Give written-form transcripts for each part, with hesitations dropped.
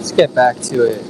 Let's get back to it.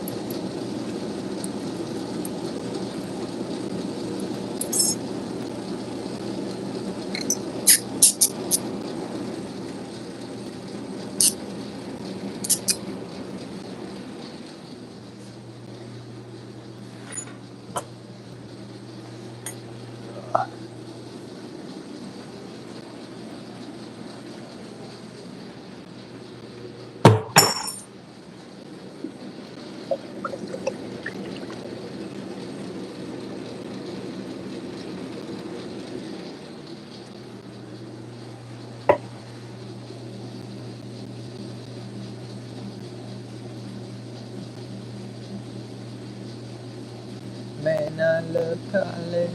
Man, I love college.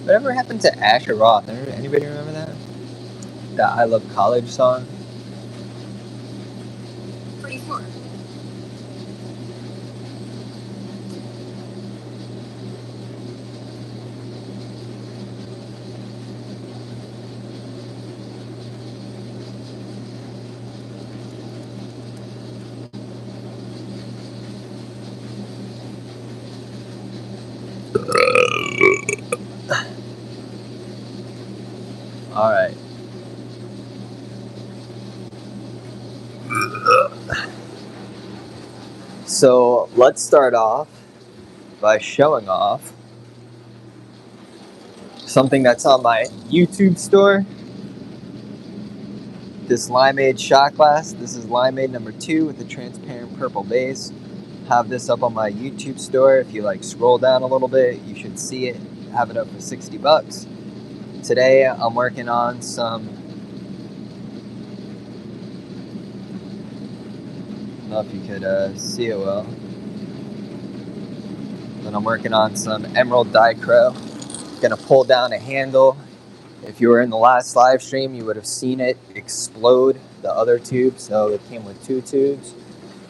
Whatever happened to Asher Roth? Anybody remember that? The I Love College song? Pretty sure. Alright. So let's start off by showing off something that's on my YouTube store. This Limeade shot glass. This is Limeade number 2 with the transparent purple base. Have this up on my YouTube store. If you like scroll down a little bit, you should see it. Have it up for 60 bucks. Today I'm working on some, I don't know if you could see it well, but I'm working on some emerald Dichro. Gonna pull down a handle. If you were in the last live stream, you would have seen it explode the other tube. So it came with 2 tubes.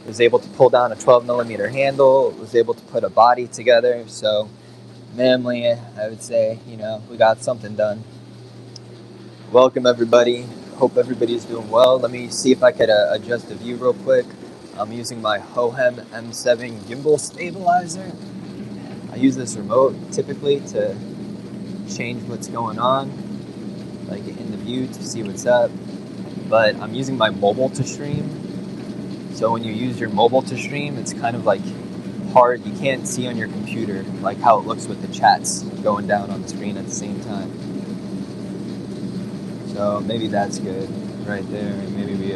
Was able to pull down a 12mm handle. Was able to put a body together. So minimally, I would say, you know, we got something done. Welcome everybody. Hope everybody's doing well. Let me see if I could adjust the view real quick. I'm using my Hohem M7 gimbal stabilizer. I use this remote typically to change what's going on, like in the view to see what's up. But I'm using my mobile to stream. So when you use your mobile to stream, it's kind of like hard. You can't see on your computer like how it looks with the chats going down on the screen at the same time. So maybe that's good right there. Maybe we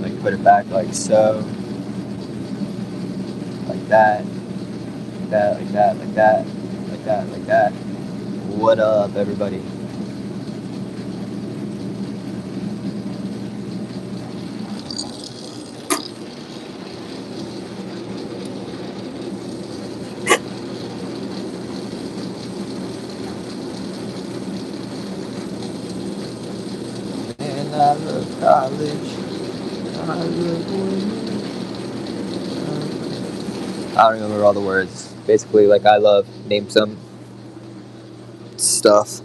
like put it back like so, like that, like that, like that, like that, like that, like that. What up, everybody? Man, I love college. I don't remember all the words. Basically, like I love, name some stuff.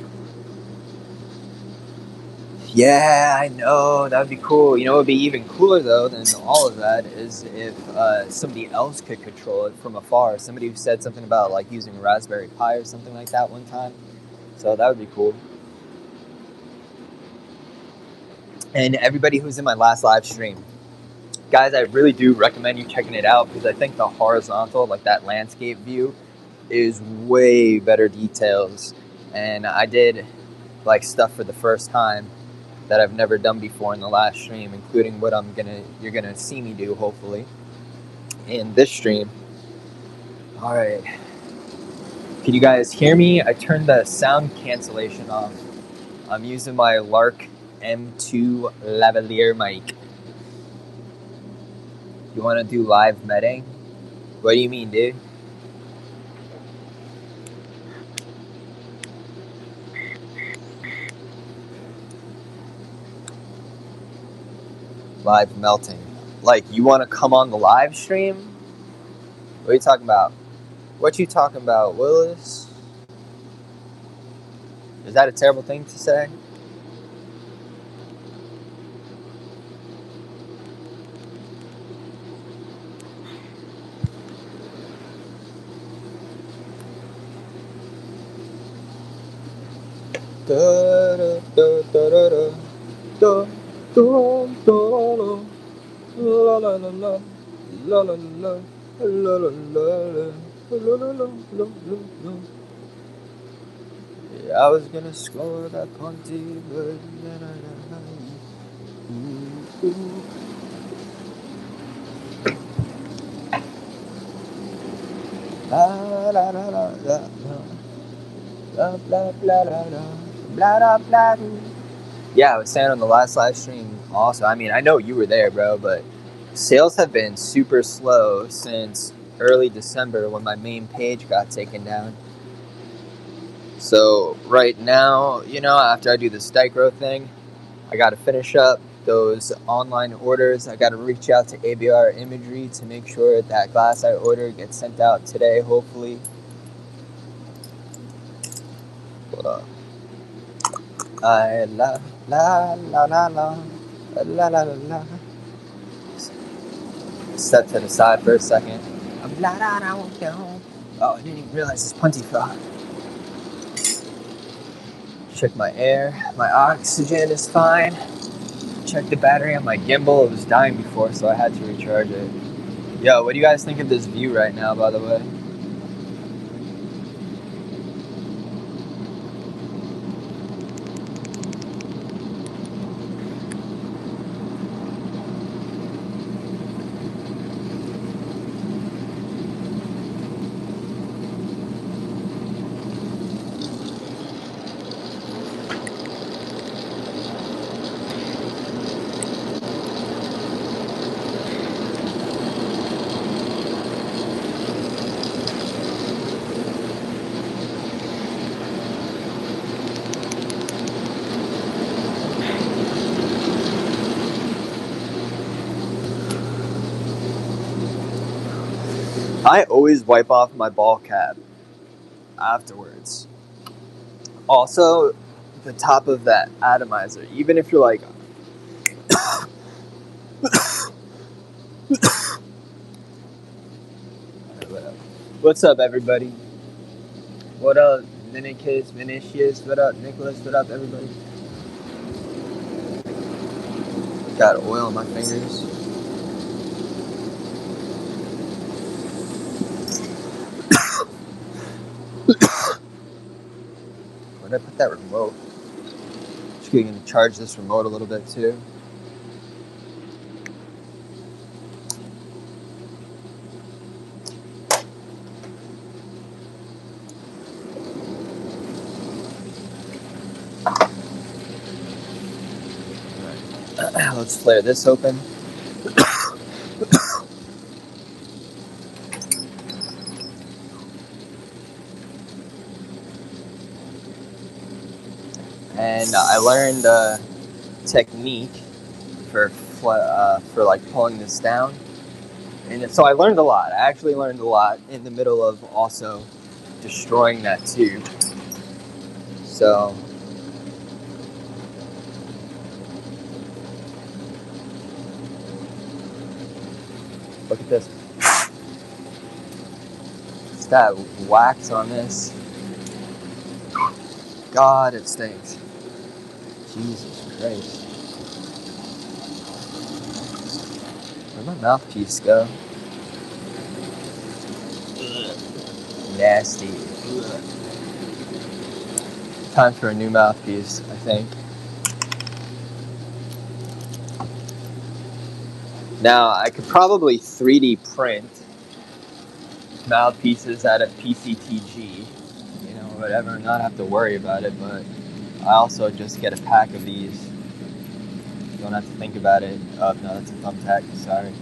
Yeah, I know, that would be cool. You know, what would be even cooler though than all of that is if somebody else could control it from afar. Somebody said something about like using a Raspberry Pi or something like that one time. So that would be cool. And everybody who's in my last live stream, guys, I really do recommend you checking it out because I think the horizontal, like that landscape view, is way better details. And I did like stuff for the first time that I've never done before in the last stream, including what you're gonna see me do hopefully in this stream. All right, can you guys hear me? I turned the sound cancellation off. I'm using my Lark M2 lavalier mic. You want to do live medding? What do you mean, dude? Live melting. Like, you want to come on the live stream? What are you talking about? What you talking about, Willis? Is that a terrible thing to say? Yeah, I was gonna score that punty, but yeah, I was saying on the last live stream also, I mean, I know you were there, bro, but sales have been super slow since early December when my main page got taken down. So right now, you know, after I do this Dichro thing, I got to finish up those online orders. I got to reach out to ABR Imagery to make sure that glass I ordered gets sent out today, hopefully. Hold up. I la la la la la la la la la. Step to the side for a second. Oh, I didn't even realize this punty fell. Check my air. My oxygen is fine. Check the battery on my gimbal. It was dying before, so I had to recharge it. Yo, what do you guys think of this view right now, by the way? I always wipe off my ball cap afterwards. Also, the top of that atomizer, even if you're like, what's up, everybody? What up, Vinicius? What up, Nicholas? What up, everybody? Got oil on my fingers. Where'd I put that remote? Just gonna charge this remote a little bit too. Let's flare this open. And I learned a technique for like pulling this down. And so I learned a lot. I actually learned a lot in the middle of also destroying that tube. So look at this. It's that wax on this. God, it stinks. Jesus Christ. Where'd my mouthpiece go? Ugh. Nasty. Ugh. Time for a new mouthpiece, I think. Now, I could probably 3D print mouthpieces out of PCTG, you know, whatever, not have to worry about it, but I also just get a pack of these. Don't have to think about it. Oh, no, that's a thumbtack, sorry.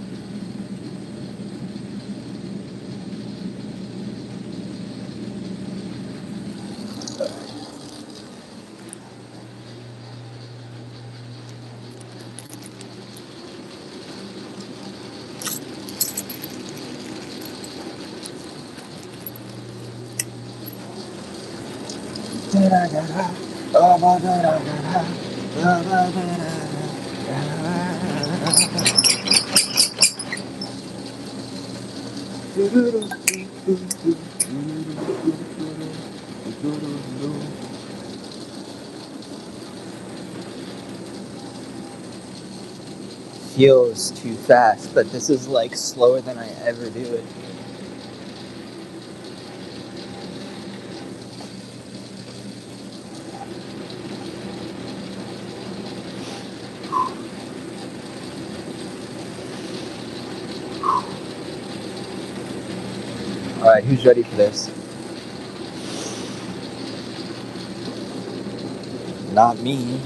feels too fast, but this is like slower than I ever do it. All right, who's ready for this? Not me.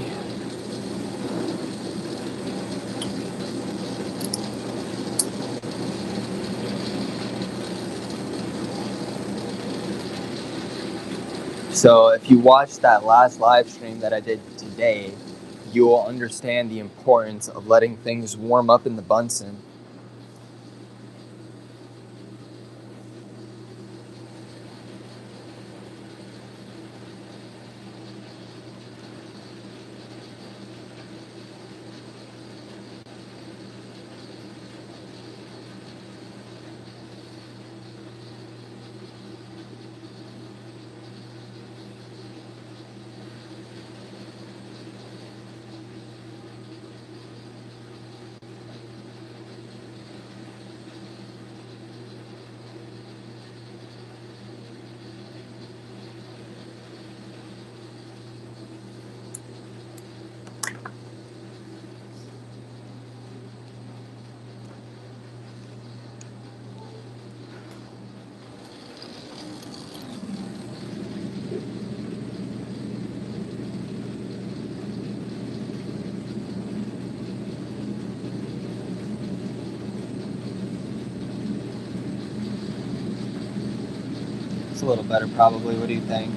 So if you watched that last live stream that I did today, you will understand the importance of letting things warm up in the Bunsen. It's a little better probably. What do you think?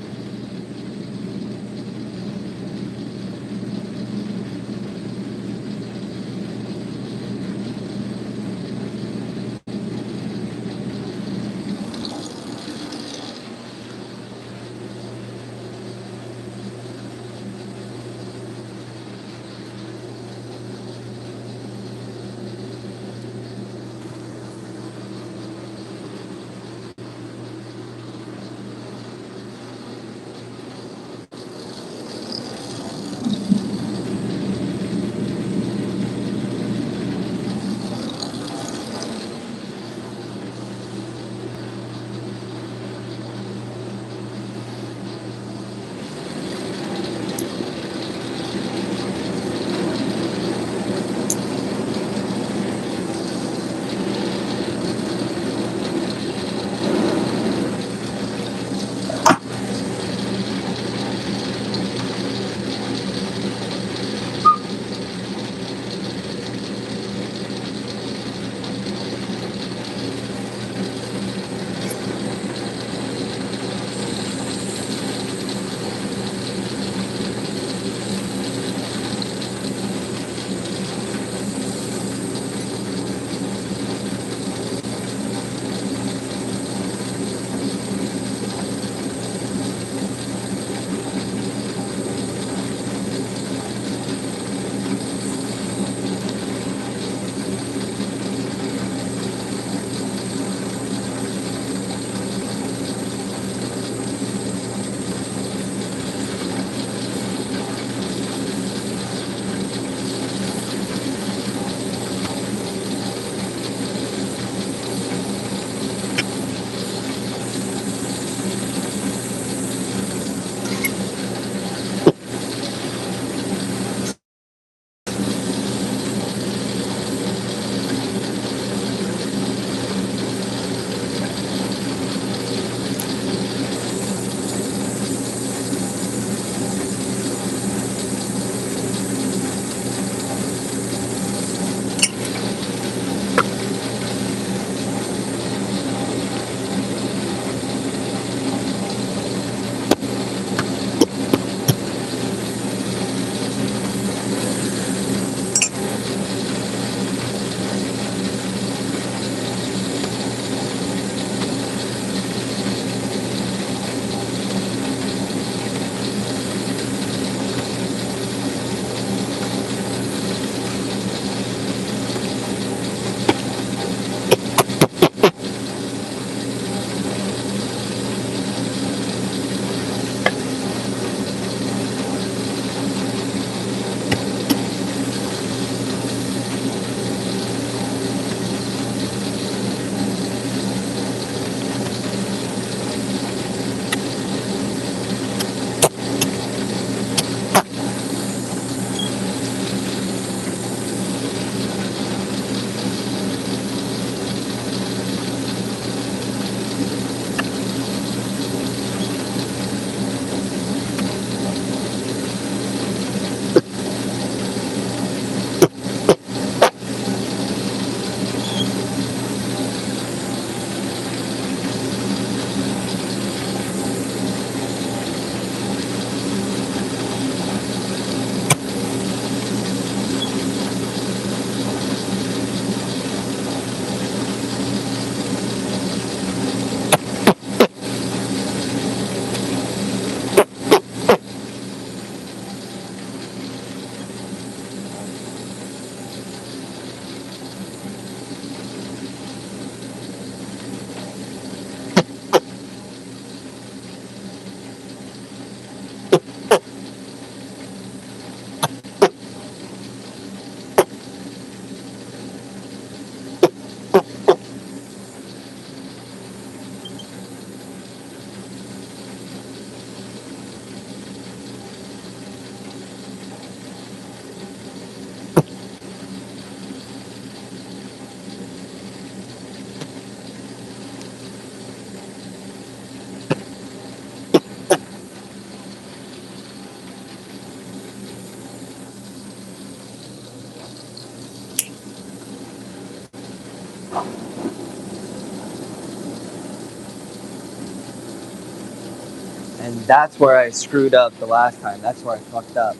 And that's where I screwed up the last time. That's where I fucked up,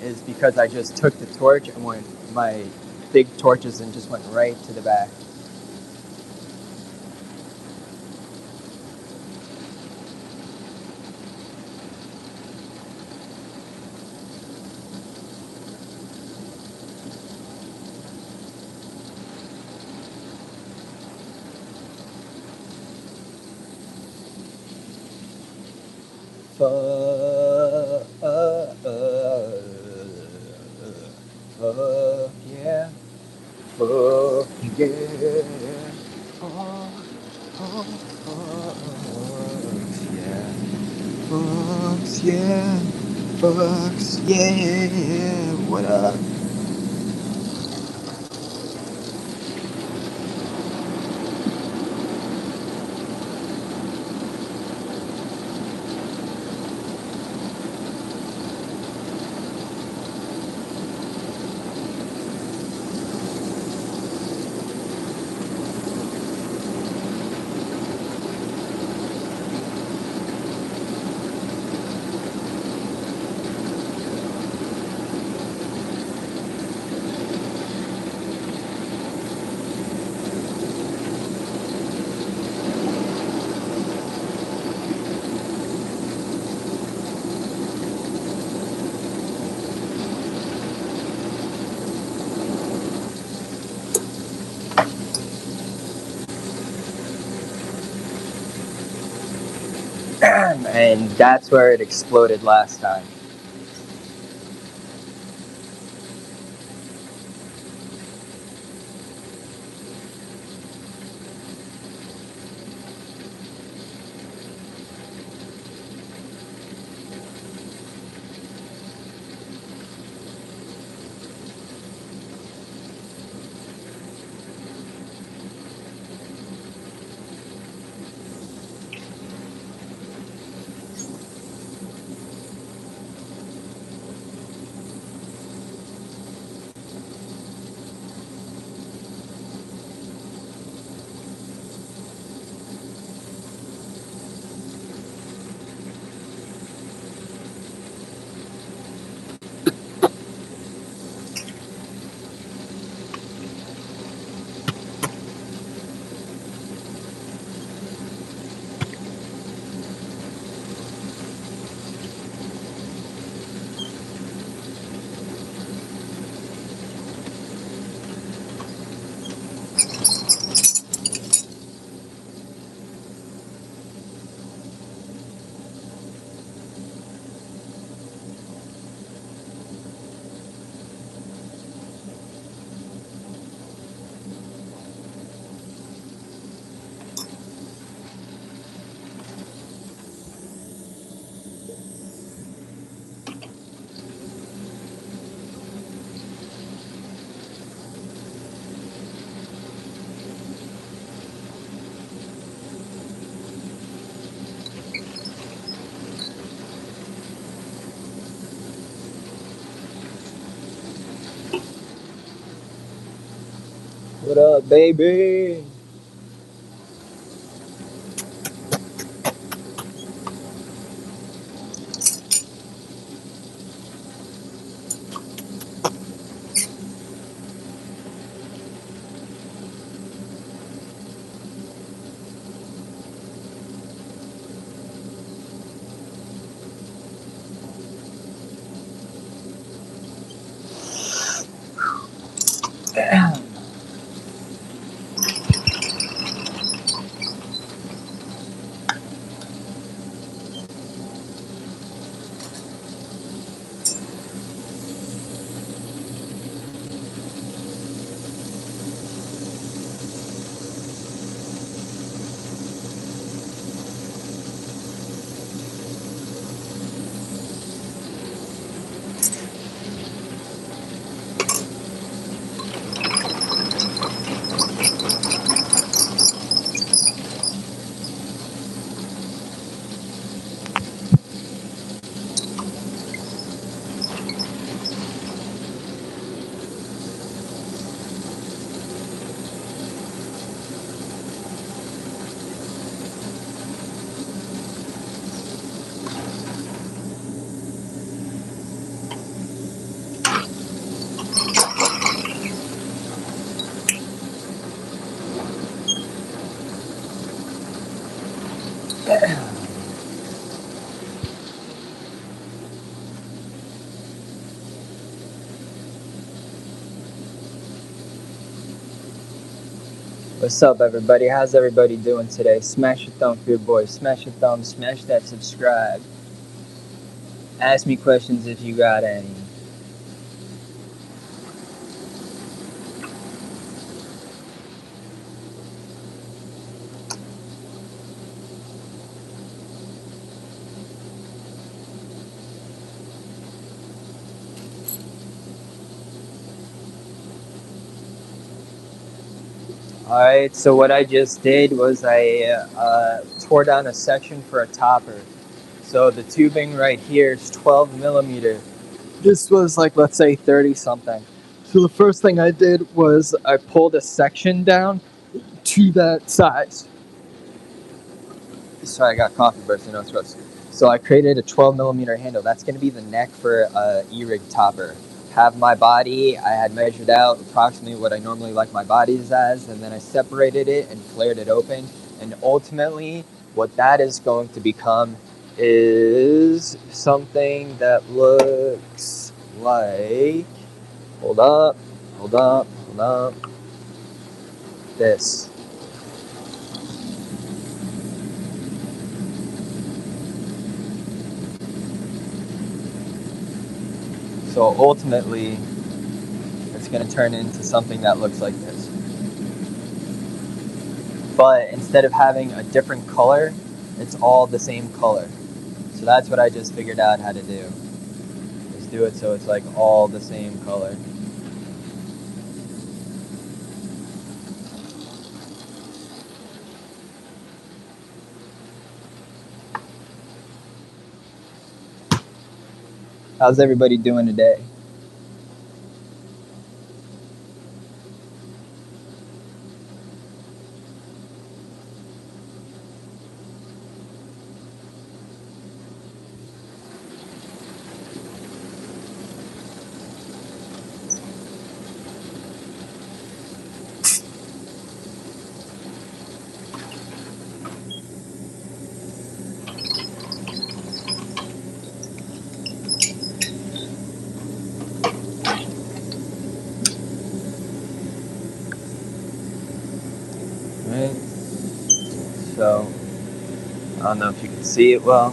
is because I just took the torch and went my big torches and just went right to the back. Yeah. Fuck yeah. Fucks yeah. Fucks yeah. What up? And that's where it exploded last time. What up, baby? Damn. What's up, everybody? How's everybody doing today? Smash your thumb for your boy. Smash your thumb, smash that subscribe. Ask me questions if you got any. Alright, so what I just did was I tore down a section for a topper. So the tubing right here is 12 millimeter. This was like, let's say 30 something. So the first thing I did was I pulled a section down to that size. Sorry, I got coffee bursting out throat. So I created a 12 millimeter handle. That's going to be the neck for a E-rig topper. Have my body, I had measured out approximately what I normally like my bodies as, and then I separated it and flared it open. And ultimately, what that is going to become is something that looks like, hold up, this. So ultimately, it's going to turn into something that looks like this. But instead of having a different color, it's all the same color. So that's what I just figured out how to do. Just do it so it's like all the same color. How's everybody doing today? Right? So, I don't know if you can see it well.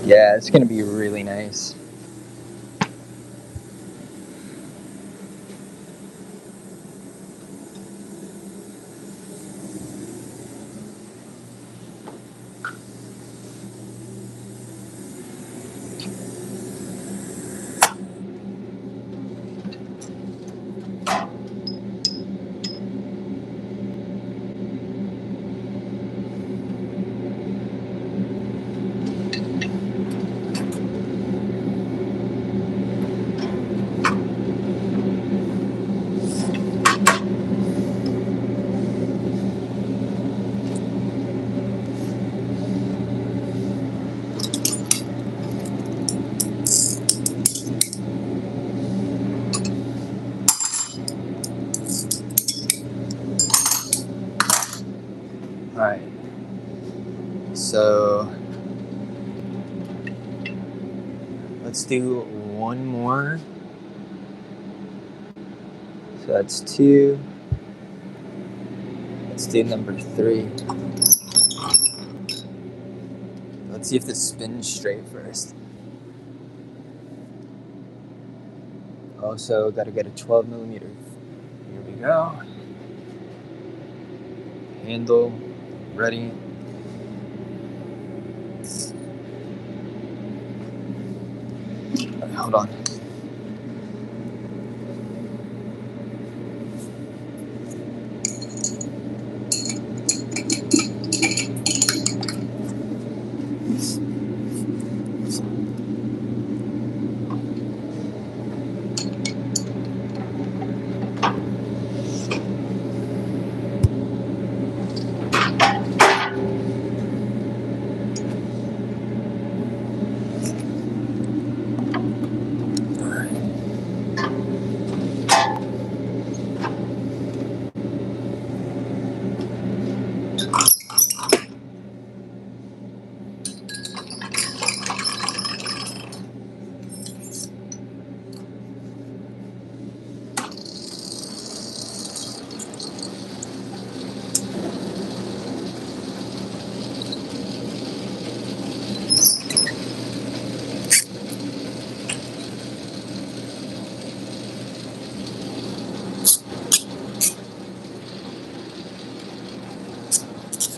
Yeah, it's going to be really nice. Alright. So, let's do one more. So that's 2. Let's do number 3. Let's see if this spins straight first. Also, got to get a 12 millimeter. Here we go. Handle ready. Right, hold on.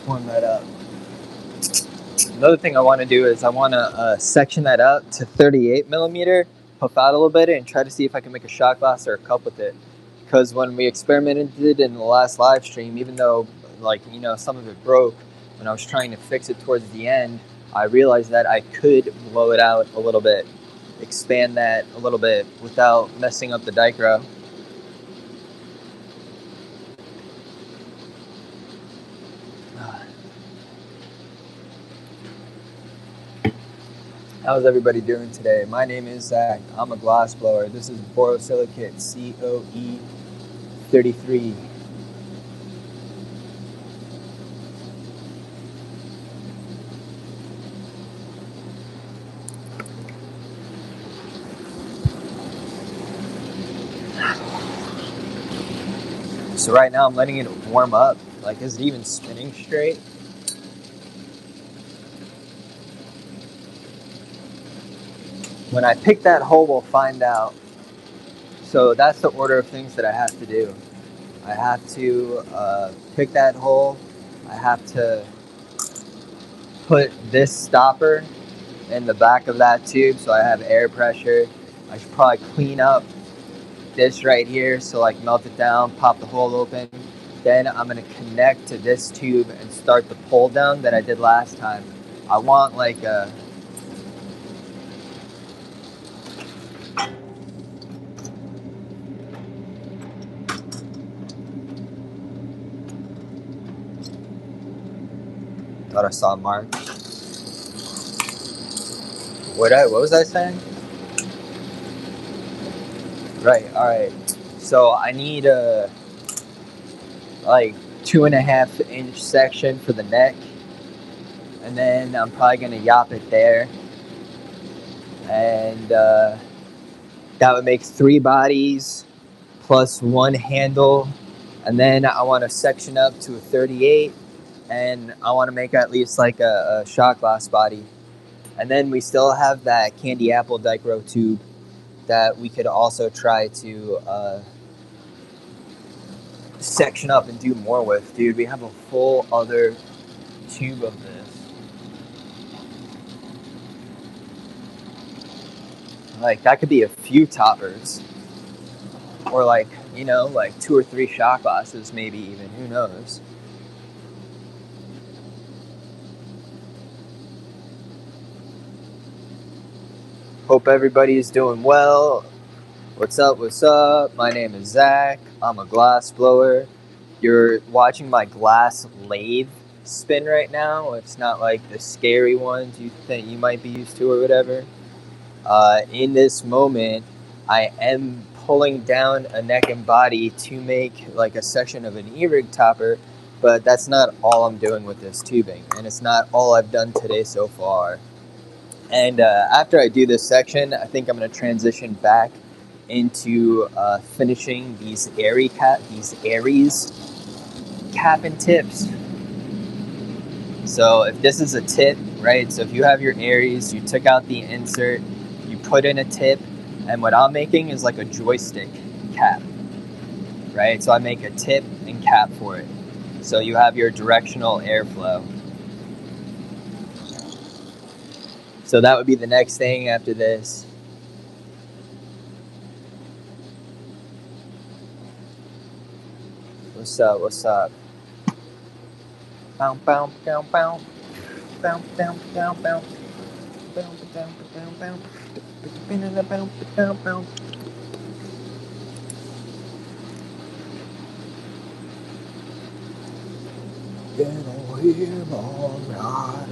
warm that up. Another thing I want to do is I want to section that up to 38 millimeter, puff out a little bit, and try to see if I can make a shot glass or a cup with it. Because when we experimented in the last live stream, even though, like, you know, some of it broke, when I was trying to fix it towards the end, I realized that I could blow it out a little bit, expand that a little bit without messing up the Dichro. How's everybody doing today? My name is Zach. I'm a glass blower. This is borosilicate COE33. So right now I'm letting it warm up. Like, is it even spinning straight? When I pick that hole, we'll find out. So that's the order of things that I have to do. I have to pick that hole. I have to put this stopper in the back of that tube so I have air pressure. I should probably clean up this right here, so like melt it down, pop the hole open. Then I'm gonna connect to this tube and start the pull down that I did last time. I want like a thought I saw a mark. What was I saying? Right, alright. So I need a like 2.5 inch section for the neck. And then I'm probably gonna yop it there. And that would make 3 bodies plus 1 handle. And then I want to section up to a 38. And I want to make at least like a shot glass body. And then we still have that candy apple Dichro tube that we could also try to section up and do more with. Dude, we have a full other tube of this. Like, that could be a few toppers. Or like, you know, like 2 or 3 shot glasses maybe even. Who knows? Hope everybody's doing well. What's up, what's up? My name is Zach. I'm a glass blower. You're watching my glass lathe spin right now. It's not like the scary ones you think you might be used to or whatever. In this moment, I am pulling down a neck and body to make like a section of an E-rig topper, but that's not all I'm doing with this tubing, and it's not all I've done today so far. And after I do this section, I think I'm going to transition back into finishing these Aeris cap and tips. So if this is a tip, right? So if you have your Aeris, you took out the insert, you put in a tip, and what I'm making is like a joystick cap, right? So I make a tip and cap for it. So you have your directional airflow. So that would be the next thing after this. What's up? What's up? Bow, bow, bow, bow. Bow, bow, bow, bow. Bow, bow, bow, bow. Bow, bow, bow. Get on here, all right.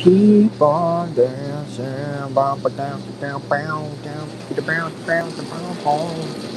Keep on dancing, bump it down, down, down, down, down, down, down, down, down.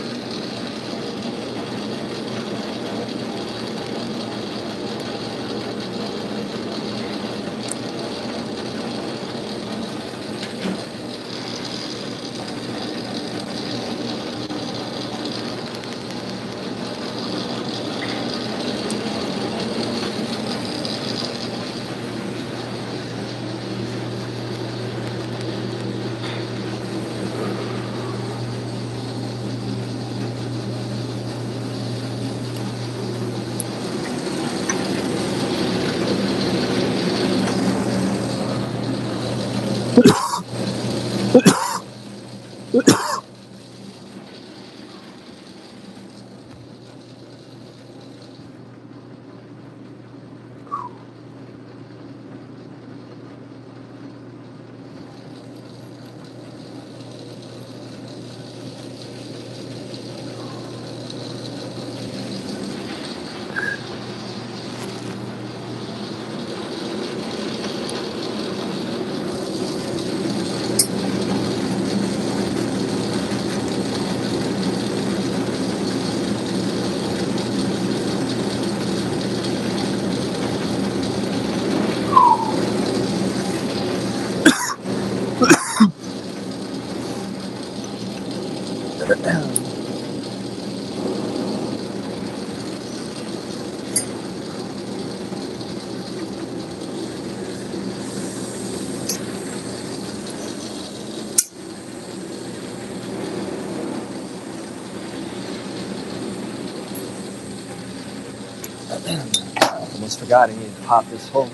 Almost forgot I needed to pop this hole.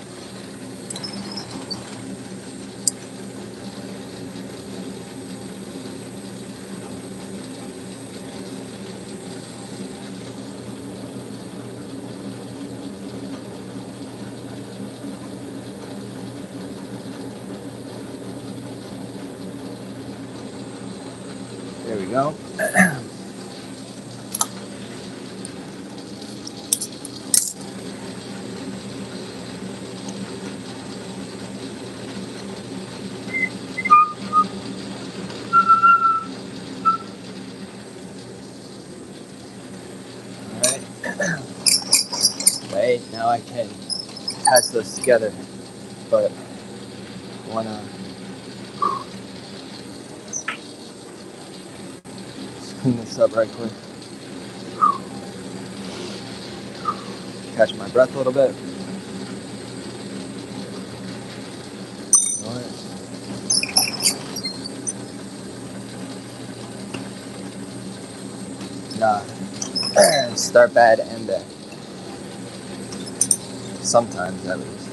There we go. Right, now I can patch those together, but I want to clean this up right quick. Catch my breath a little bit. Nah, start bad, end bad. Sometimes, at least.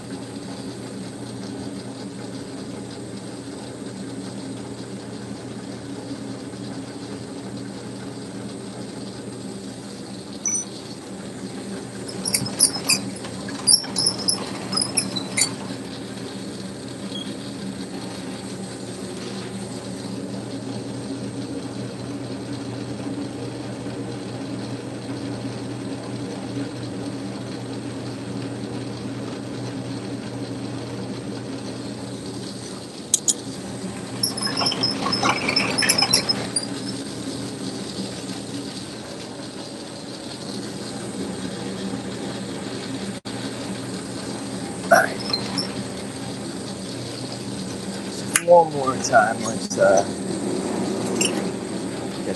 Alright. One more time, let's get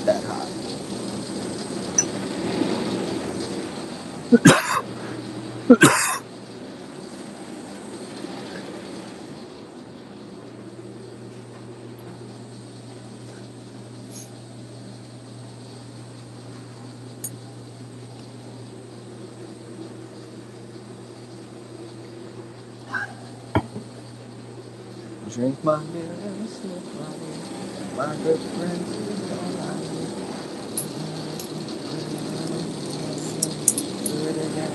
that hot. Drink my beer, smoke my weed, my good friends is all I need. Do it again.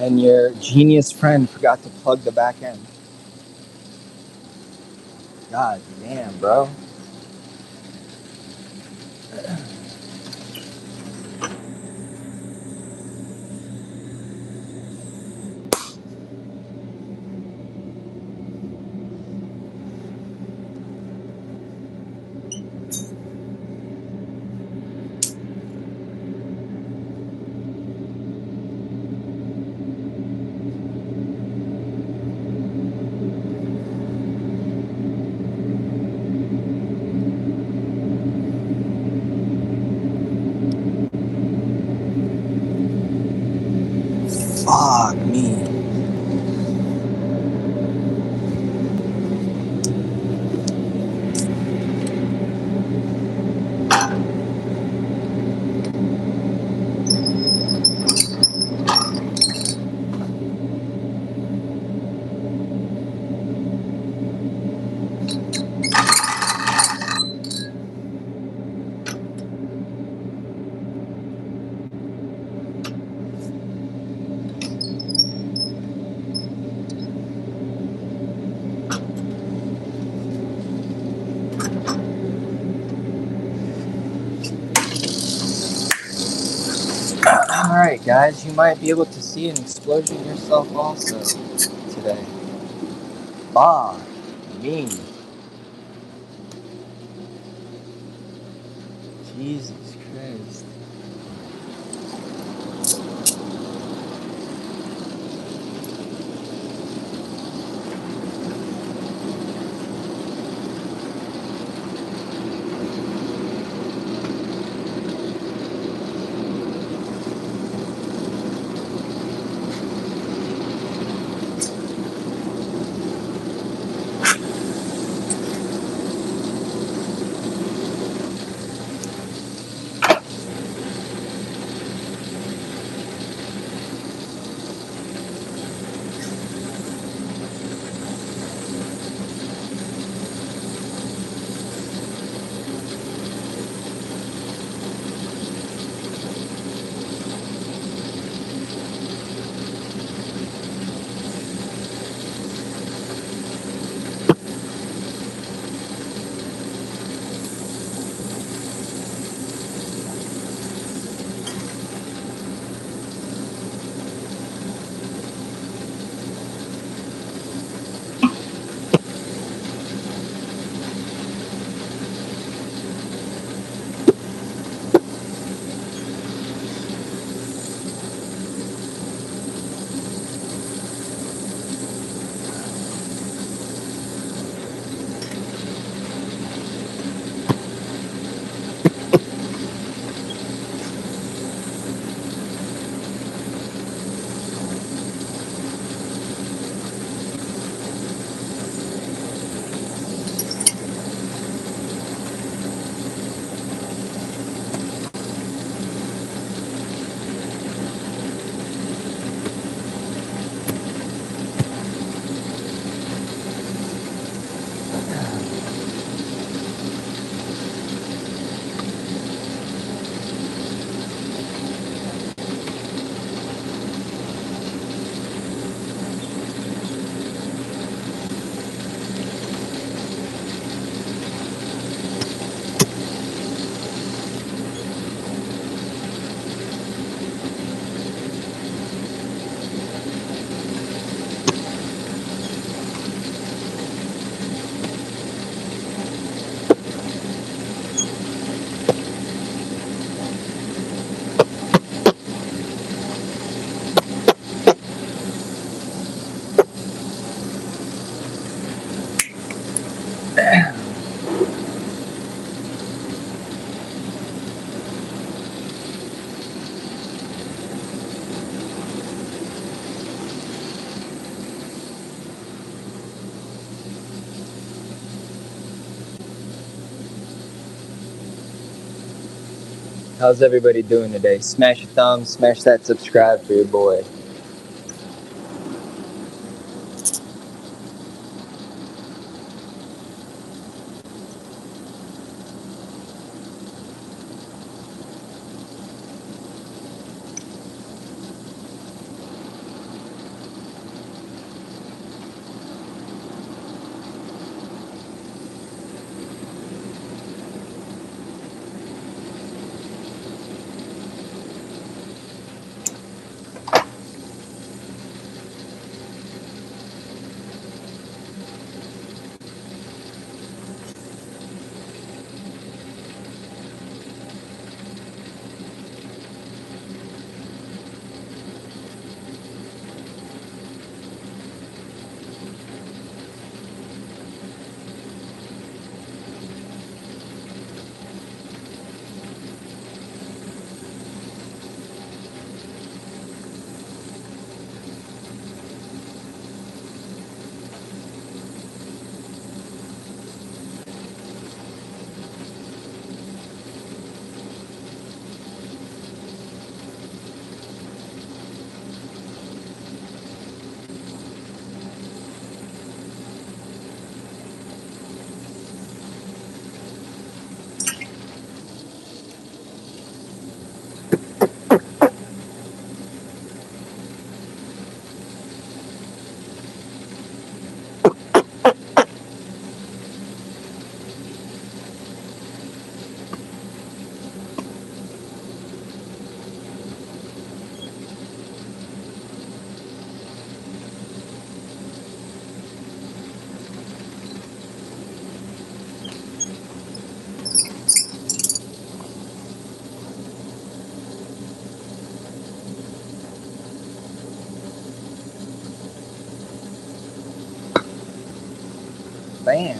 And your genius friend forgot to plug the back end. God damn, bro. Fuck me. Alright guys, you might be able to see an explosion yourself also today. Bah, mean. Jesus Christ. How's everybody doing today? Smash a thumb, smash that subscribe for your boy. Bam.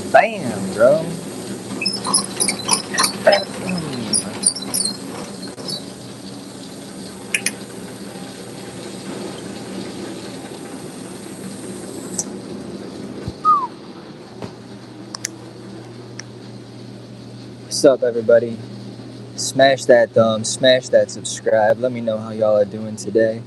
Bam, bro. What's up, everybody? Smash that thumb, smash that subscribe. Let me know how y'all are doing today.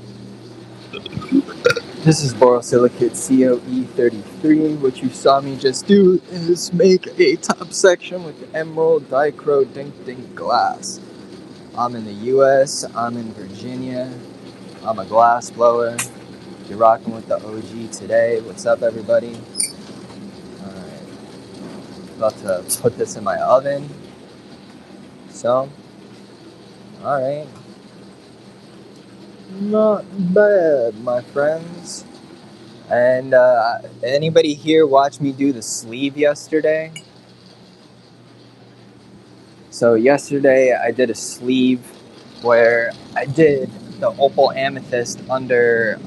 This is borosilicate COE33. What you saw me just do is make a top section with emerald dichro dink glass. I'm in the US, I'm in Virginia, I'm a glass blower. You're rocking with the OG today. What's up, everybody? Alright, about to put this in my oven. So, alright. Not bad, my friends. And anybody here watch me do the sleeve yesterday? So yesterday I did a sleeve where I did the opal amethyst under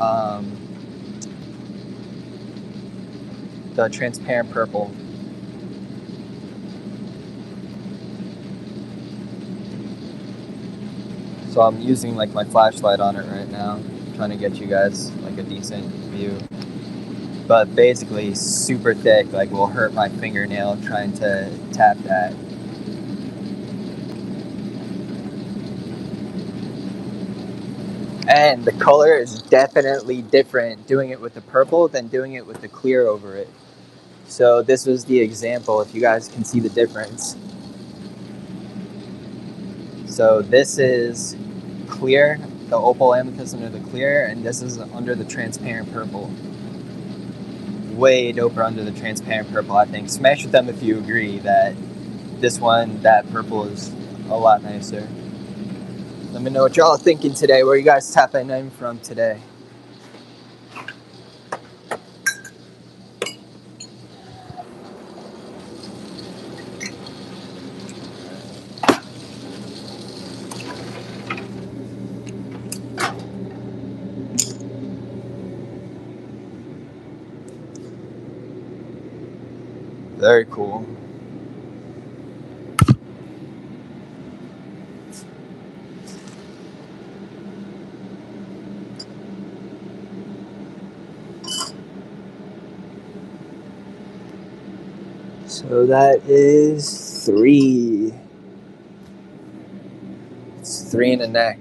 the transparent purple. So I'm using like my flashlight on it right now, trying to get you guys like a decent view. But basically super thick, like will hurt my fingernail trying to tap that. And the color is definitely different doing it with the purple than doing it with the clear over it. So this was the example, if you guys can see the difference. So this is clear, the opal amethyst under the clear, and this is under the transparent purple. Way doper under the transparent purple, I think. Smash with them if you agree that this one, that purple is a lot nicer. Let me know what y'all are thinking today. Where you guys tapping in from today? Very cool. So that is 3. It's 3 in the neck.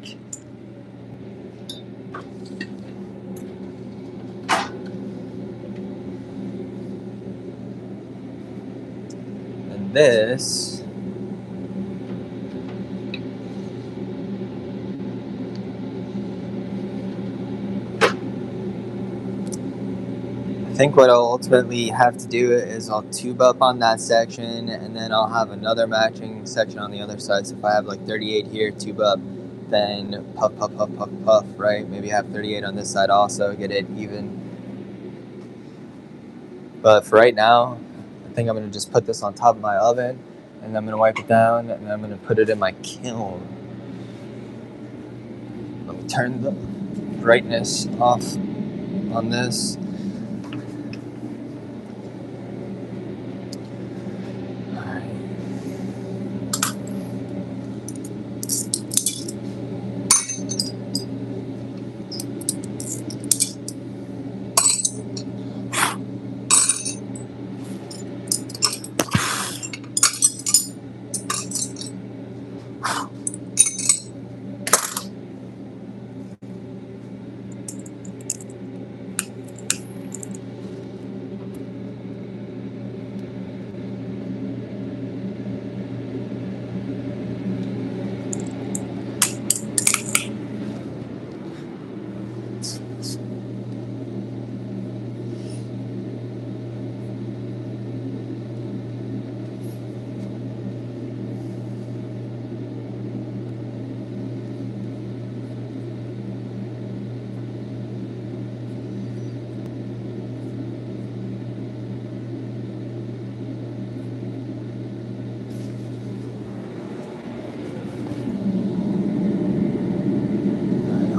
And this I think what I'll ultimately have to do is I'll tube up on that section, and then I'll have another matching section on the other side. So if I have like 38 here, tube up, then puff, puff, puff, puff, puff, right? Maybe have 38 on this side also, get it even. But for right now, I think I'm going to just put this on top of my oven, and I'm going to wipe it down, and I'm going to put it in my kiln. Let me turn the brightness off on this.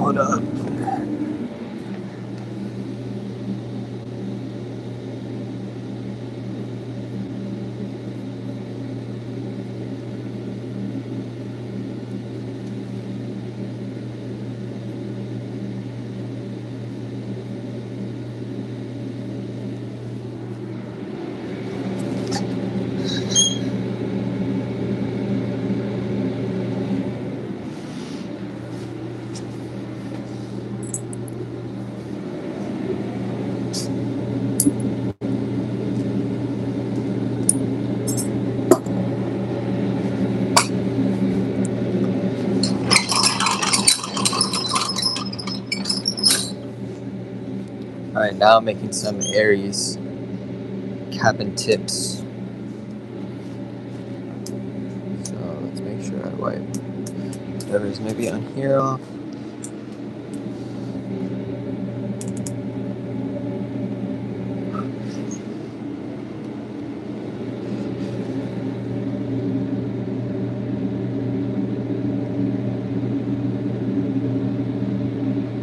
Hold up. Alright, now I'm making some Aeris cabin tips. So let's make sure I wipe whatever's maybe on here off.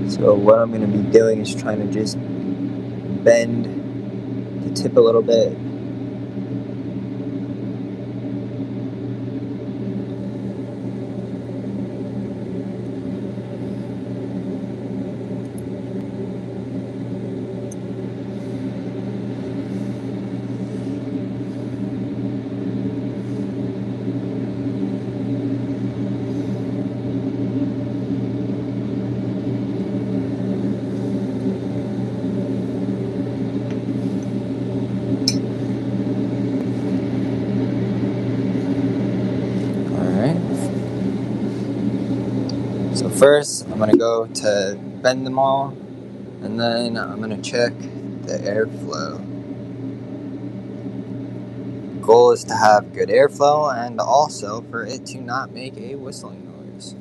So what I'm going to be doing is trying to just bend the tip a little bit. So first, I'm going to go to bend them all, and then I'm going to check the airflow. The goal is to have good airflow and also for it to not make a whistling noise.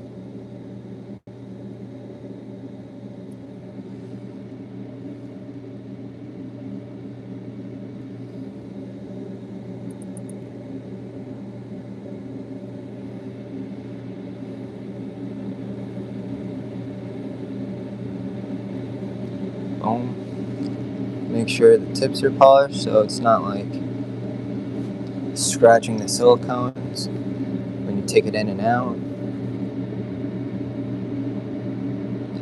Boom. Make sure the tips are polished so it's not like scratching the silicones when you take it in and out.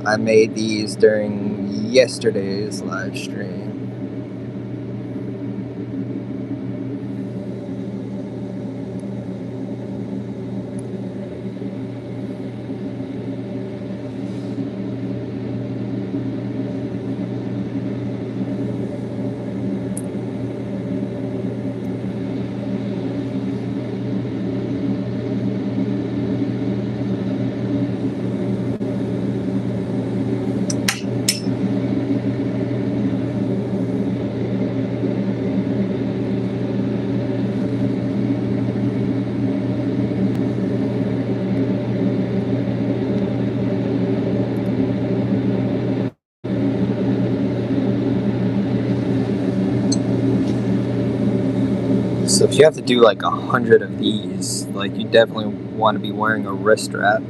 I made these during yesterday's live stream. So if you have to do like 100 of these, like you definitely want to be wearing a wrist strap.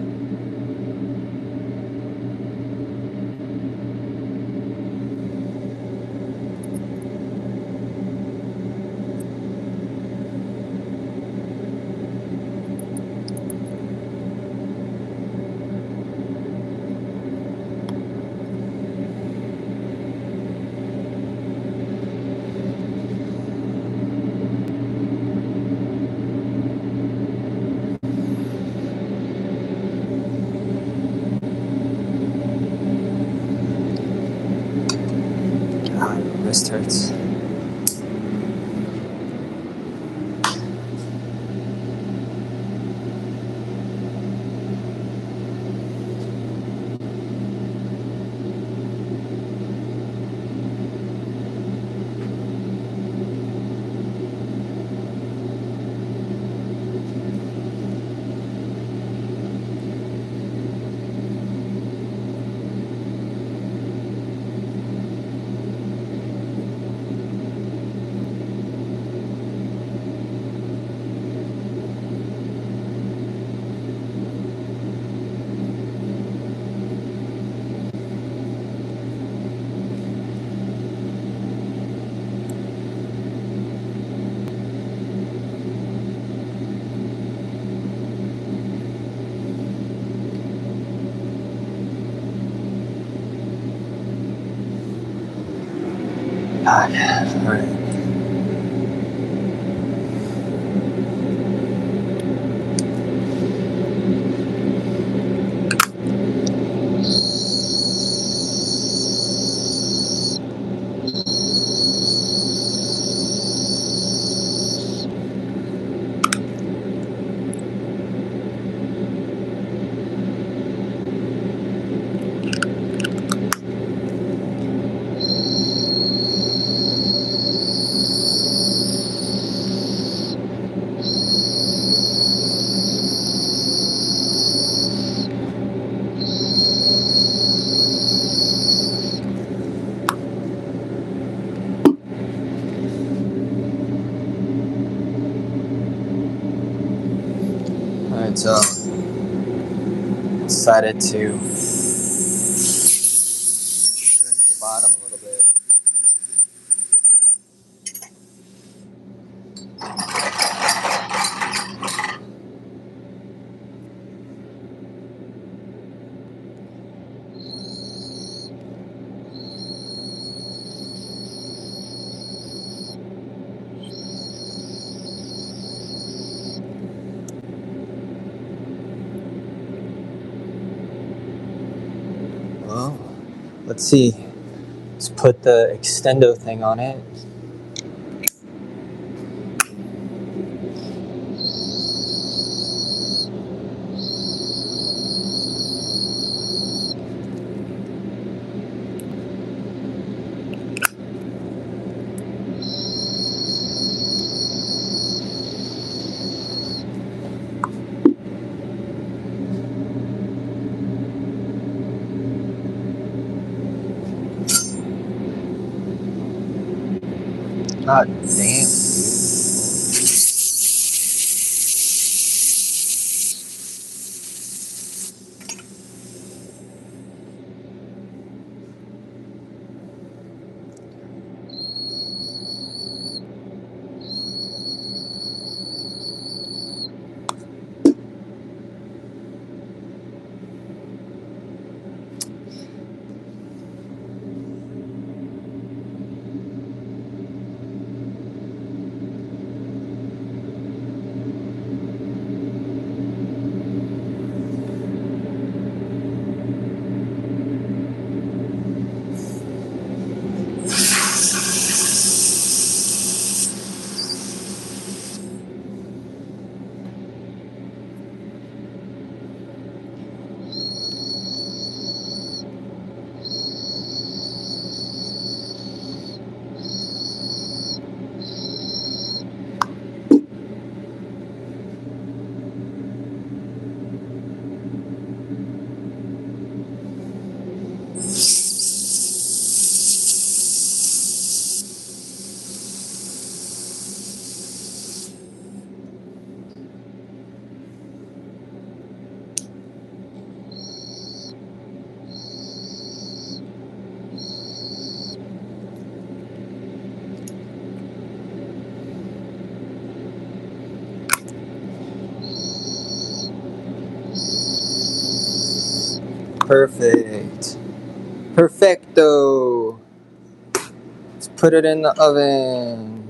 God, my wrist hurts. God. All right. Alright, so decided to shrink the bottom a little bit. Well, let's see. Let's put the extendo thing on it. God damn, dude. Perfect. Perfecto. Let's put it in the oven.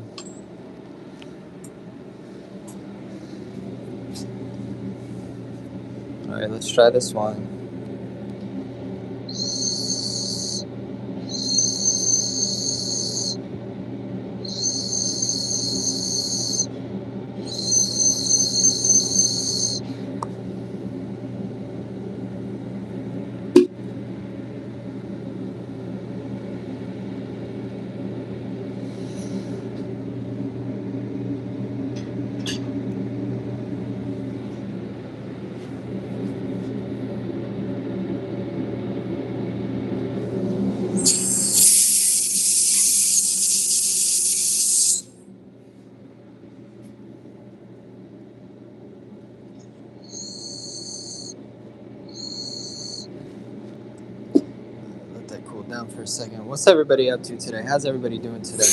Alright, let's try this one. Let that cool down for a second. What's everybody up to today? How's everybody doing today?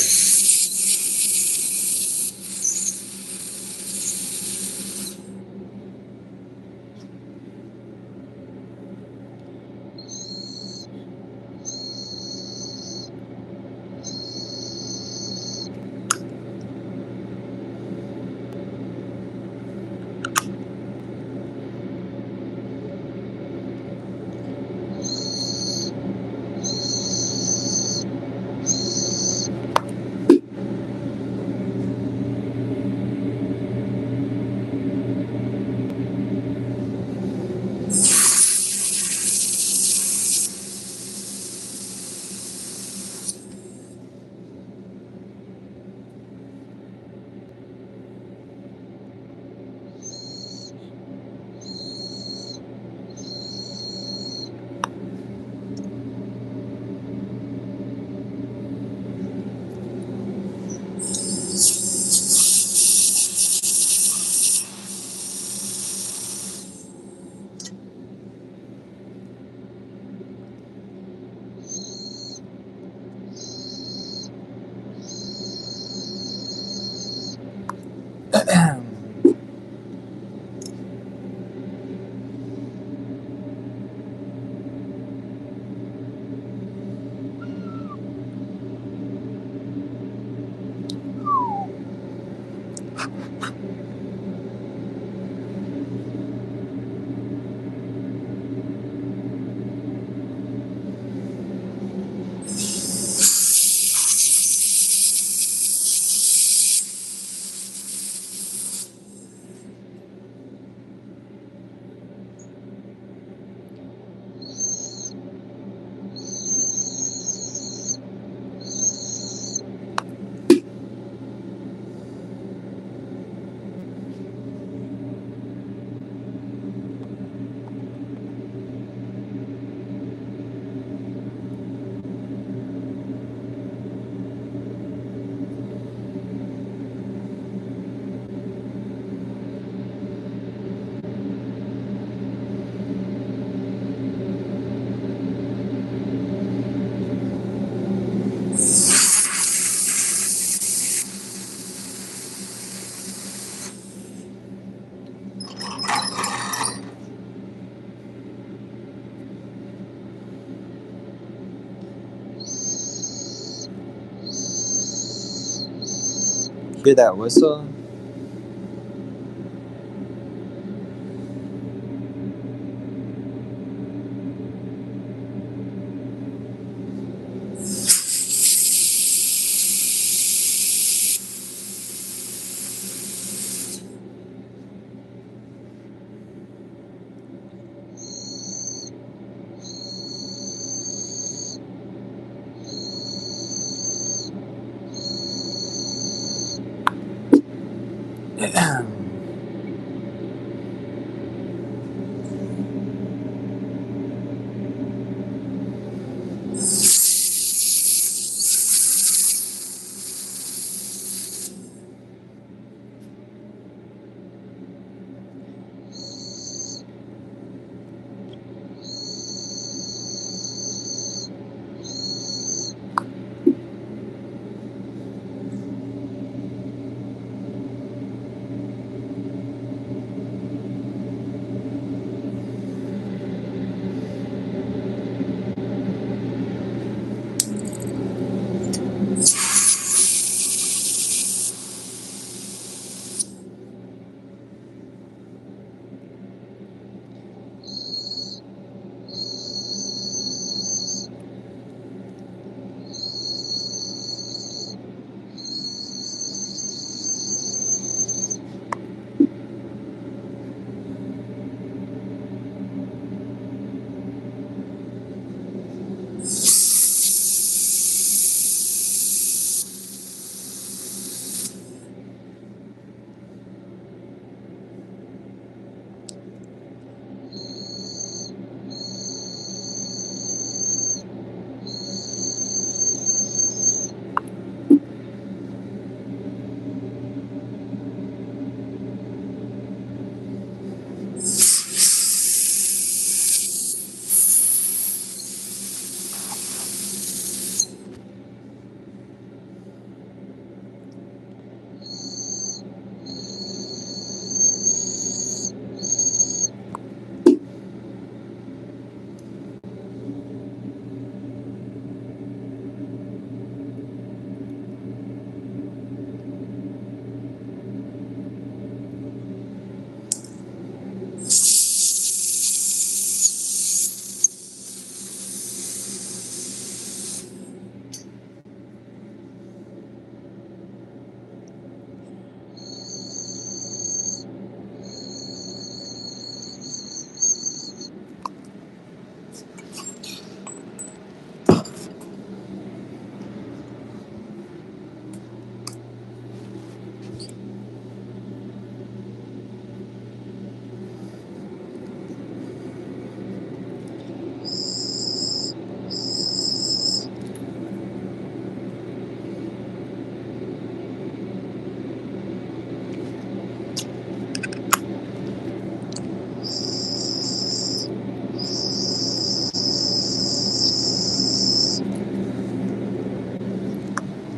Hear that whistle?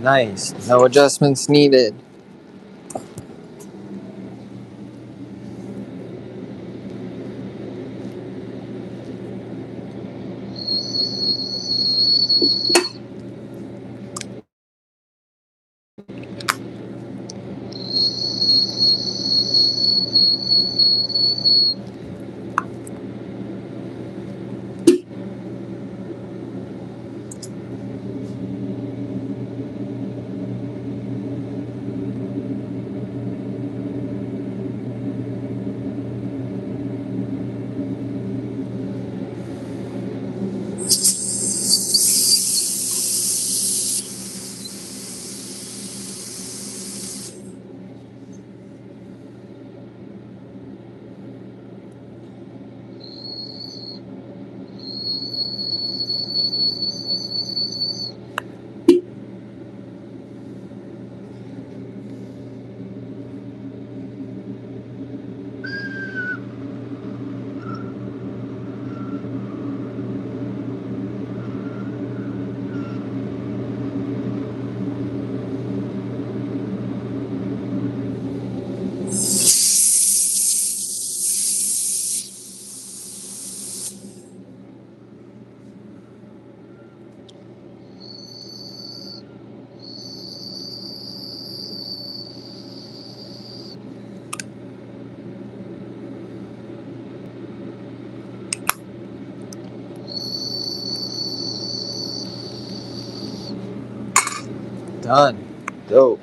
Nice. No adjustments needed. Done. Dope.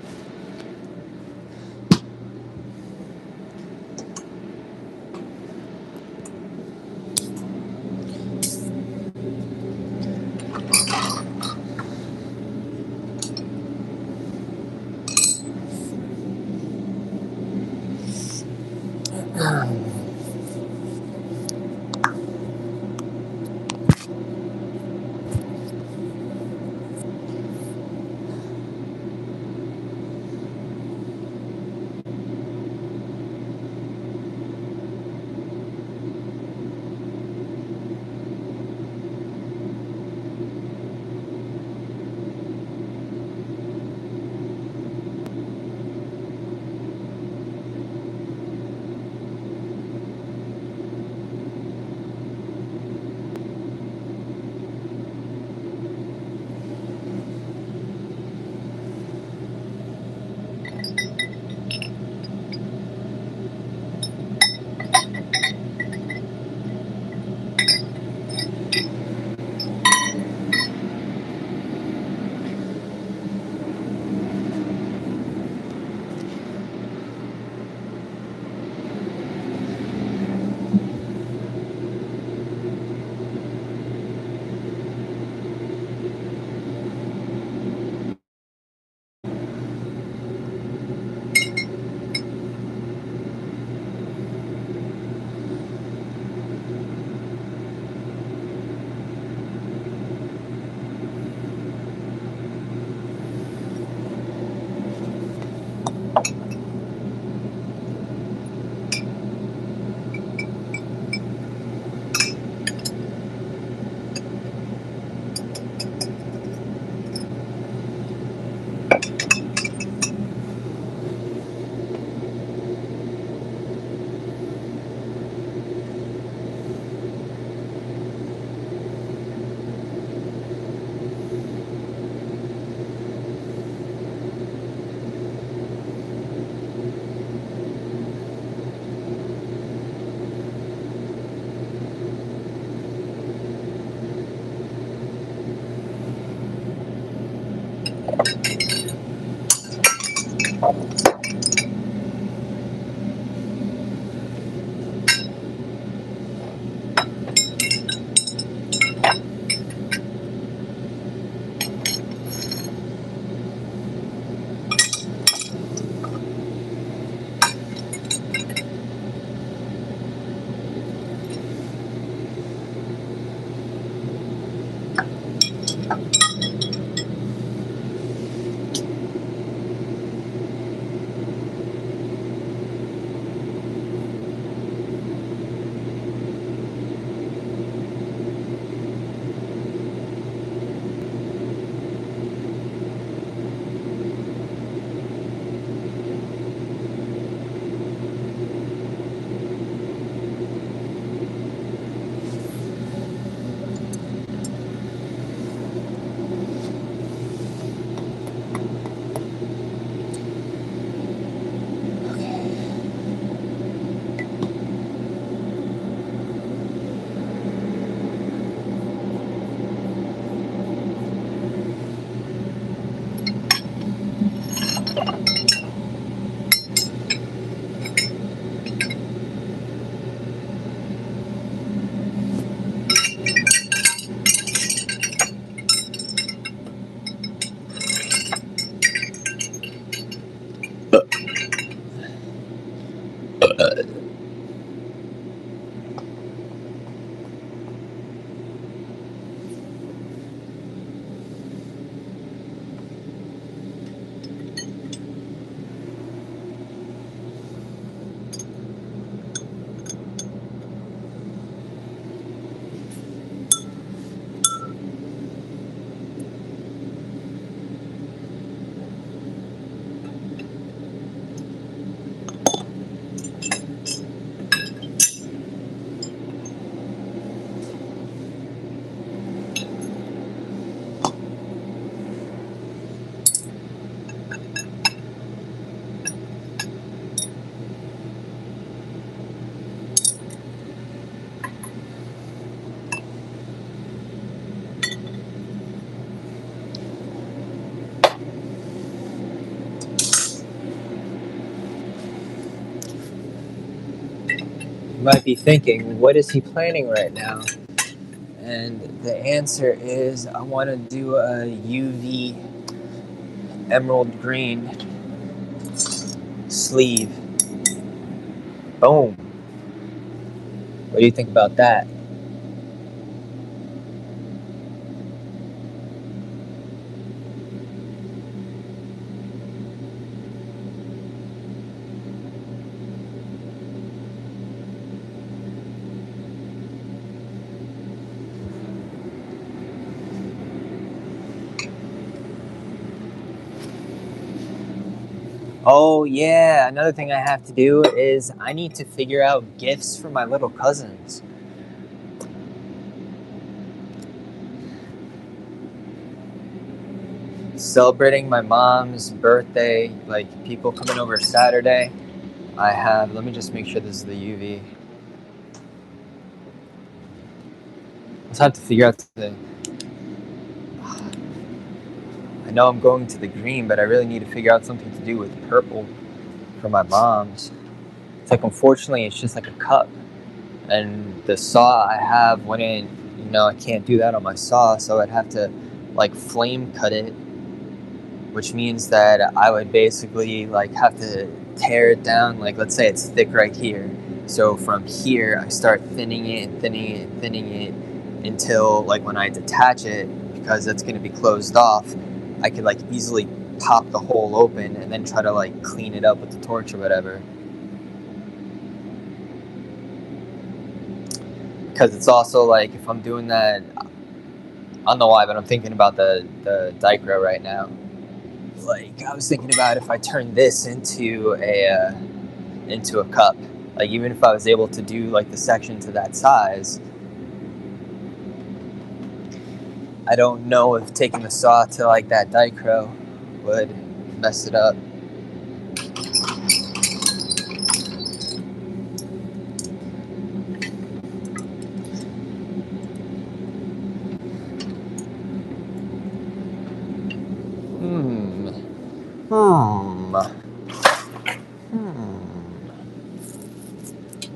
might be thinking, what is he planning right now? And the answer is, I want to do a UV emerald green sleeve. Boom. What do you think about that? Oh yeah, another thing I have to do is I need to figure out gifts for my little cousins. Celebrating my mom's birthday, like people coming over Saturday. I have, let me just make sure this is the UV. Let's have to figure out the, I know I'm going to the green, but I really need to figure out something to do with purple for my mom's. It's like, unfortunately, it's just like a cup. And the saw I have wouldn't, you know, I can't do that on my saw, so I'd have to like flame cut it, which means that I would basically like have to tear it down. Like, let's say it's thick right here. So from here, I start thinning it and thinning it and thinning it until like when I detach it, because that's going to be closed off, I could like easily pop the hole open and then try to like clean it up with the torch or whatever. Because it's also like, if I'm doing that, I don't know why, but I'm thinking about the Dichro right now. Like, I was thinking about if I turn this into a cup, like even if I was able to do like the section to that size, I don't know if taking the saw to like that Dichro would mess it up.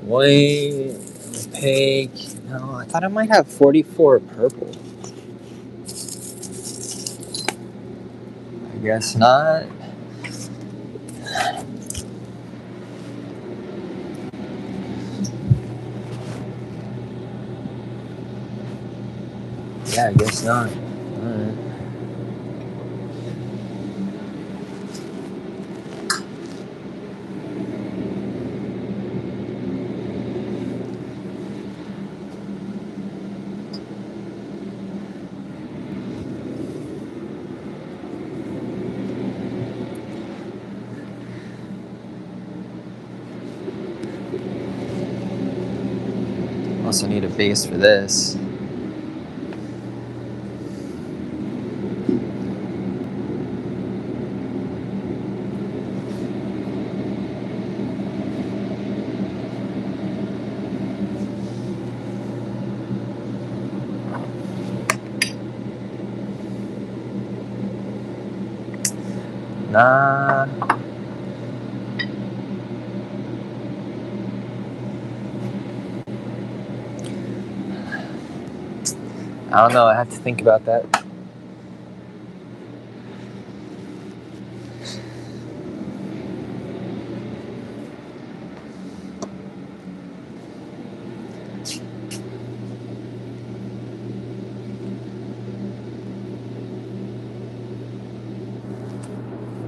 White, opaque. No, I thought I might have 44 purple. I guess not. Yeah, I guess not. Alright. Also need a base for this. Nah. I don't know, I have to think about that.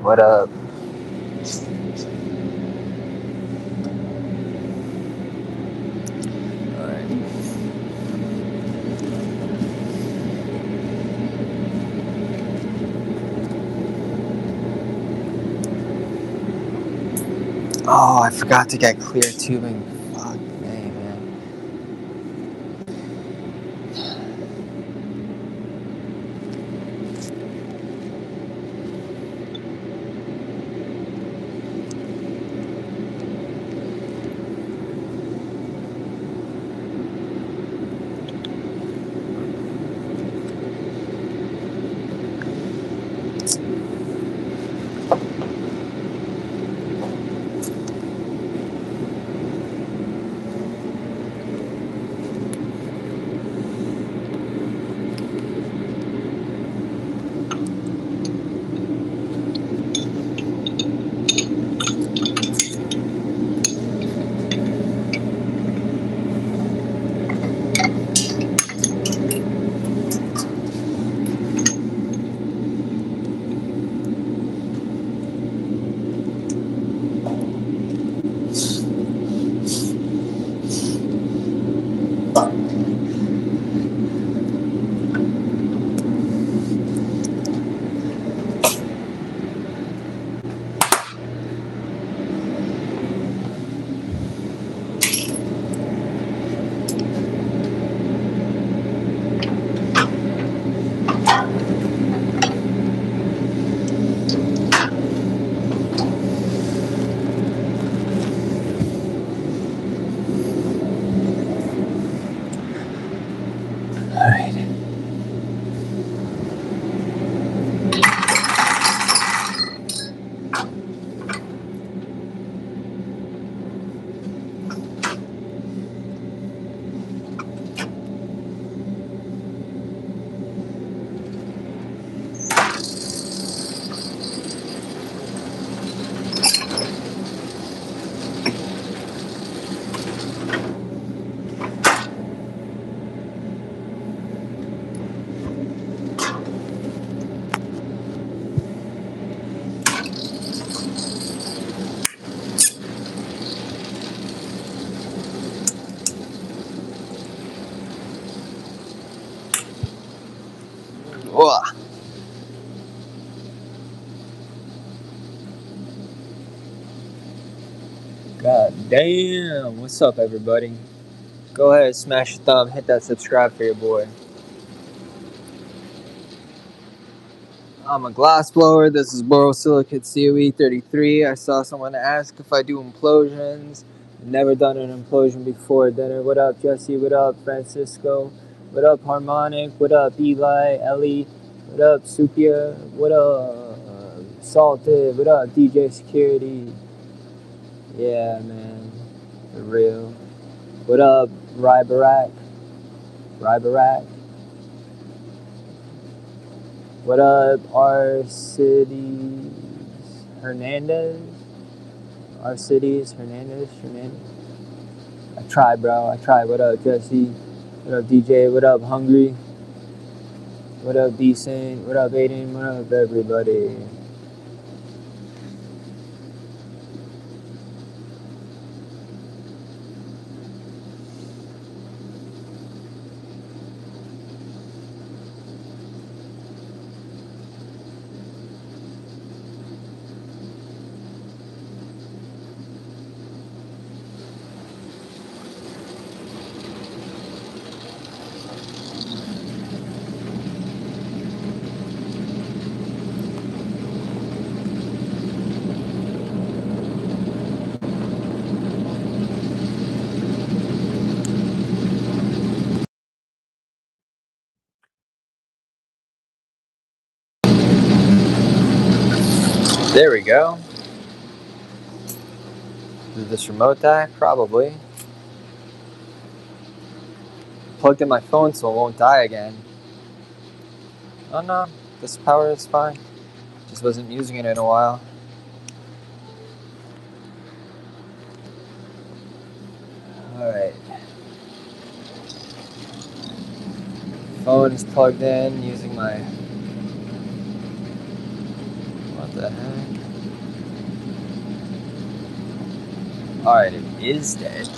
What up? Oh, I forgot to get clear tubing. Fuck me, man. Alright. Whoa. God damn. What's up, everybody? Go ahead, smash a thumb, hit that subscribe for your boy. I'm a glassblower. This is borosilicate COE 33. I saw someone ask if I do implosions. Never done an implosion before. Dinner. What up, Jesse? What up, Francisco? What up, Harmonic? What up, Eli? Ellie? What up, Supia? What up, Salted? What up, DJ Security? Yeah, man. For real. What up, Rybarak? Rybarak? What up, R-Cities Hernandez? R-Cities Hernandez? I try, bro. I try. What up, Jesse? What up, DJ? What up, Hungry? What up, Decent? What up, Aiden? What up, everybody? There we go. Did this remote die? Probably. Plugged in my phone so it won't die again. Oh no, this power is fine. Just wasn't using it in a while. Alright. Phone is plugged in using my... What the heck? Alright, it is dead.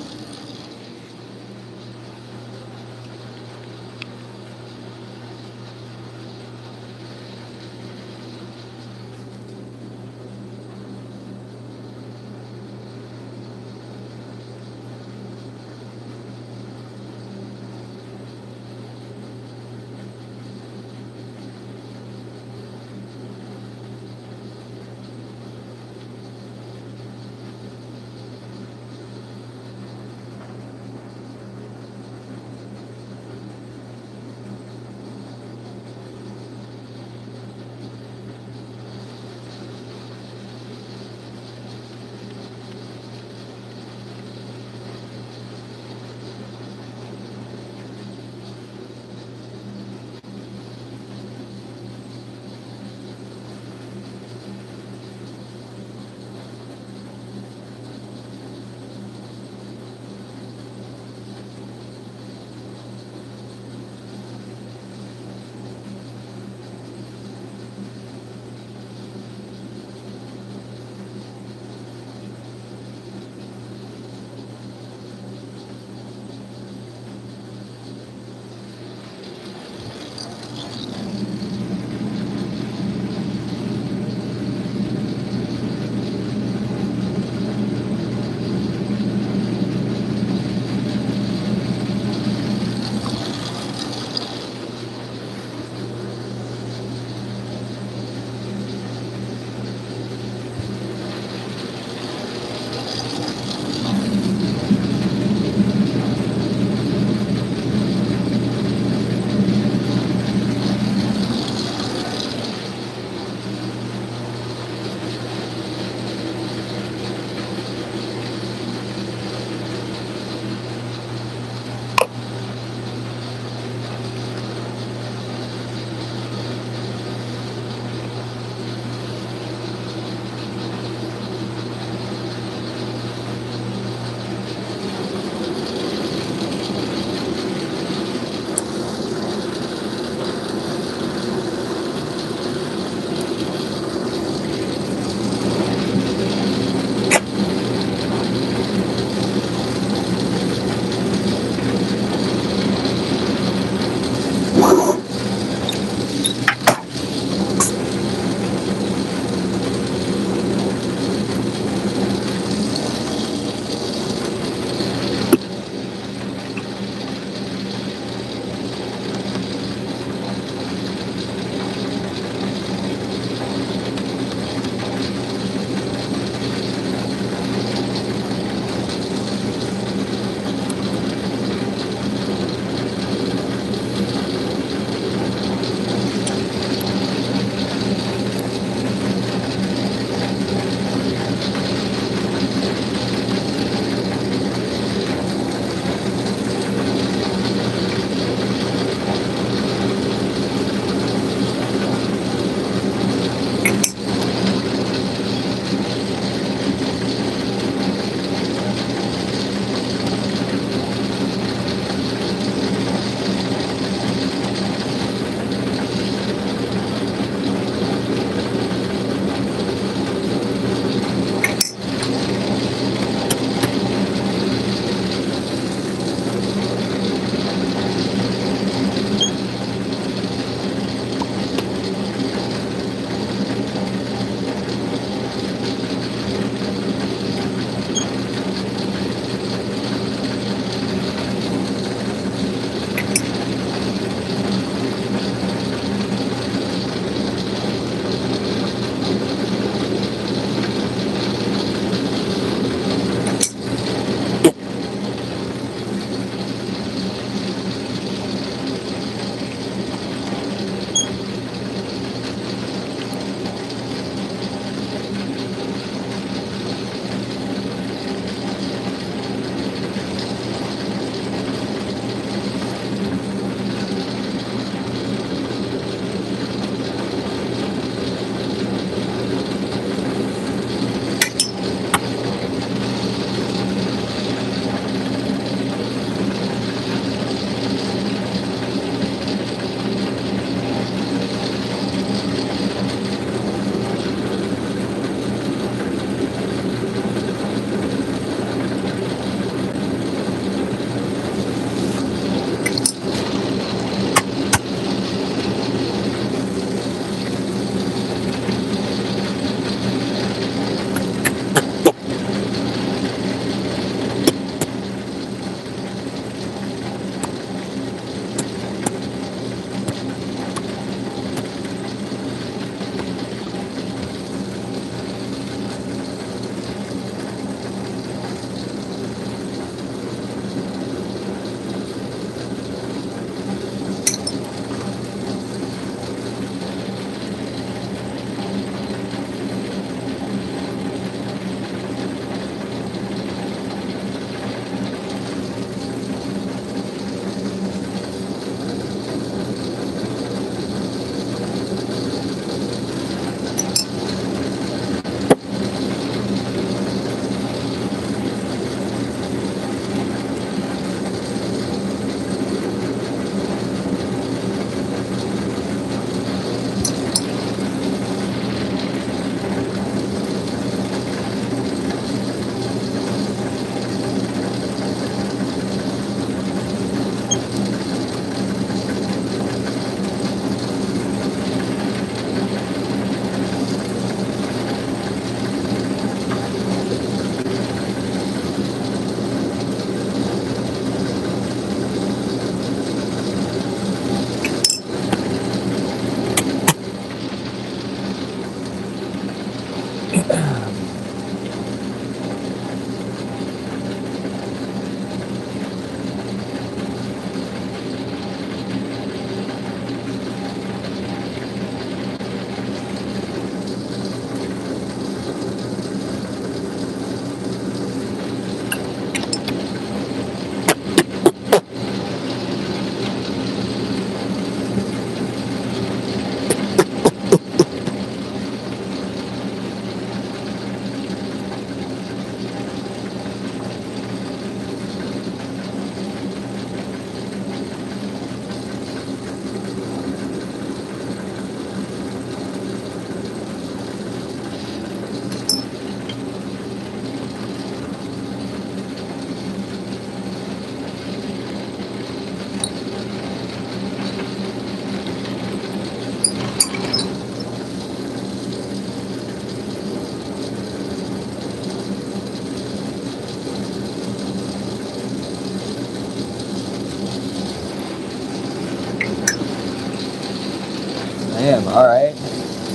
Damn, alright.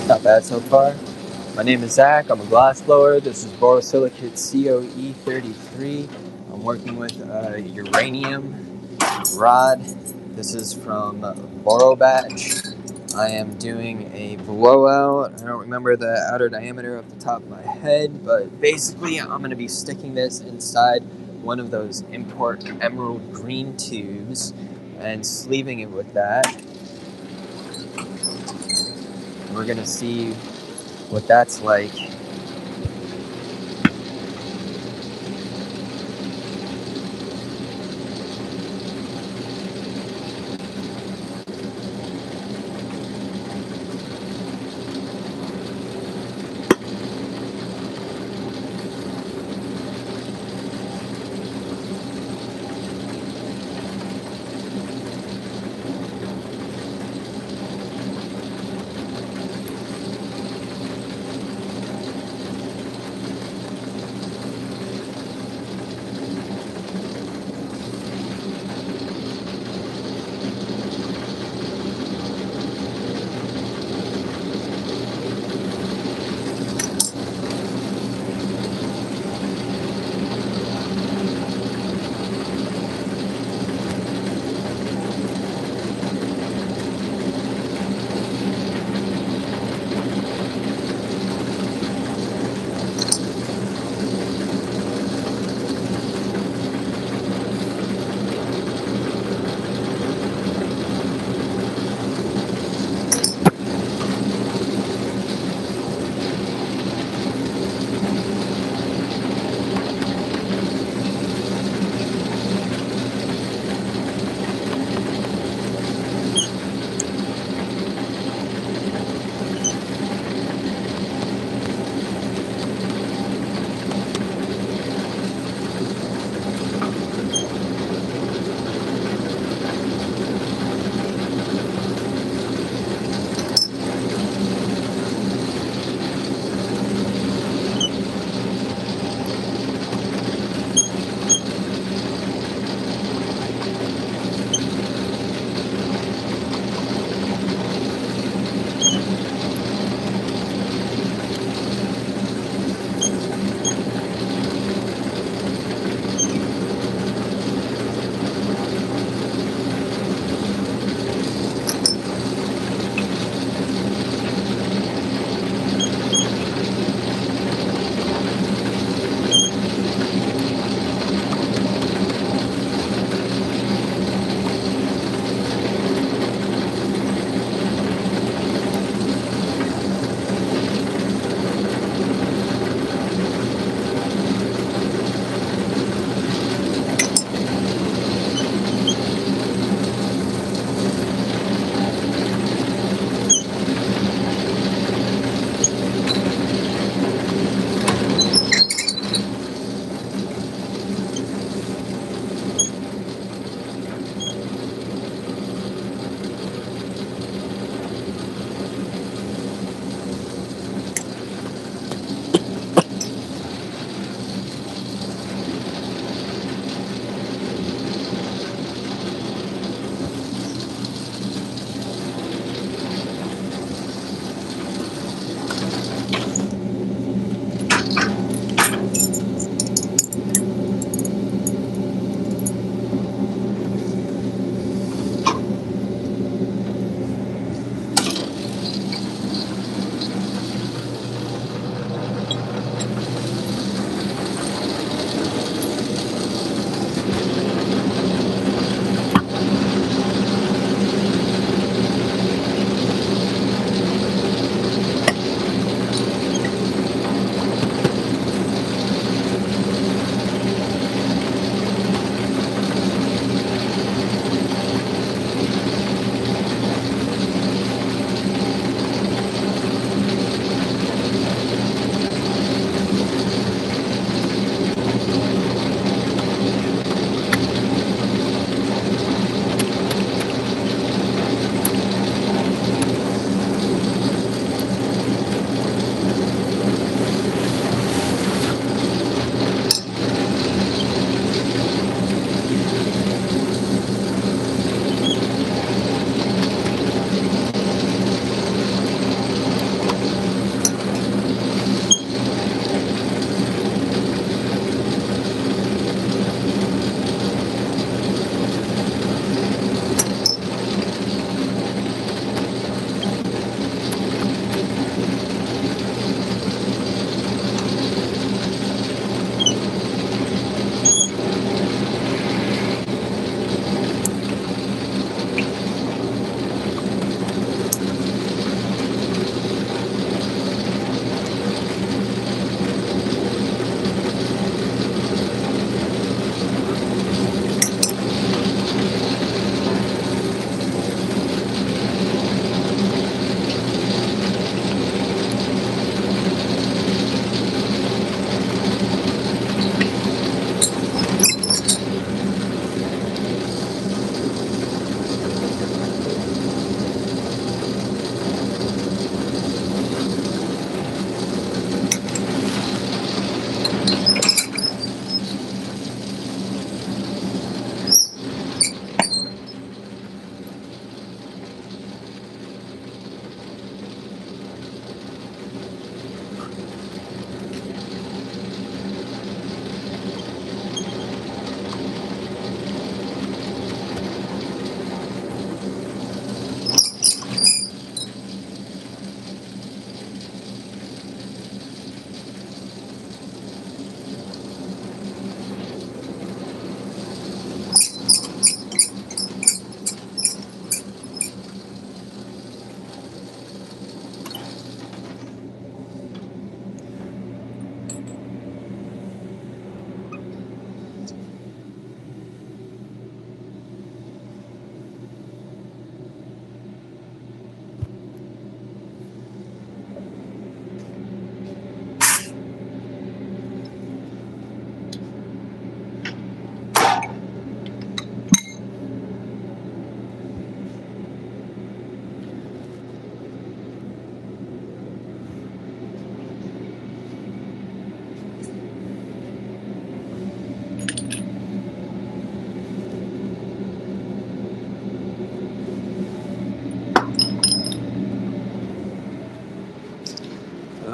Not bad so far. My name is Zach. I'm a glassblower. This is borosilicate COE33. I'm working with uranium rod. This is from Batch. I am doing a blowout. I don't remember the outer diameter off the top of my head, but basically I'm going to be sticking this inside one of those import emerald green tubes and sleeving it with that. We're going to see what that's like.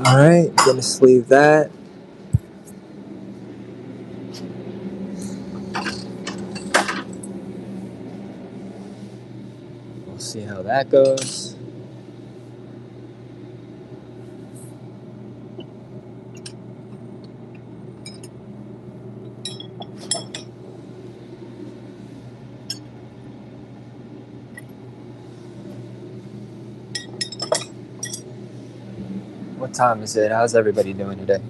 Alright, gonna sleeve that. We'll see how that goes. What time is it? How's everybody doing today?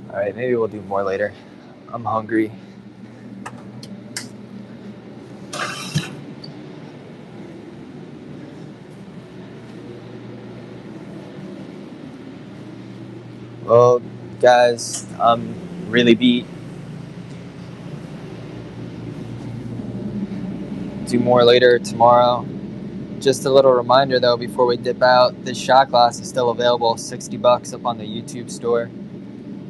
Alright, maybe we'll do more later. I'm hungry. Well, guys, I'm really beat. Do more later tomorrow. Just a little reminder though, before we dip out, this shot glass is still available, $60 up on the YouTube store.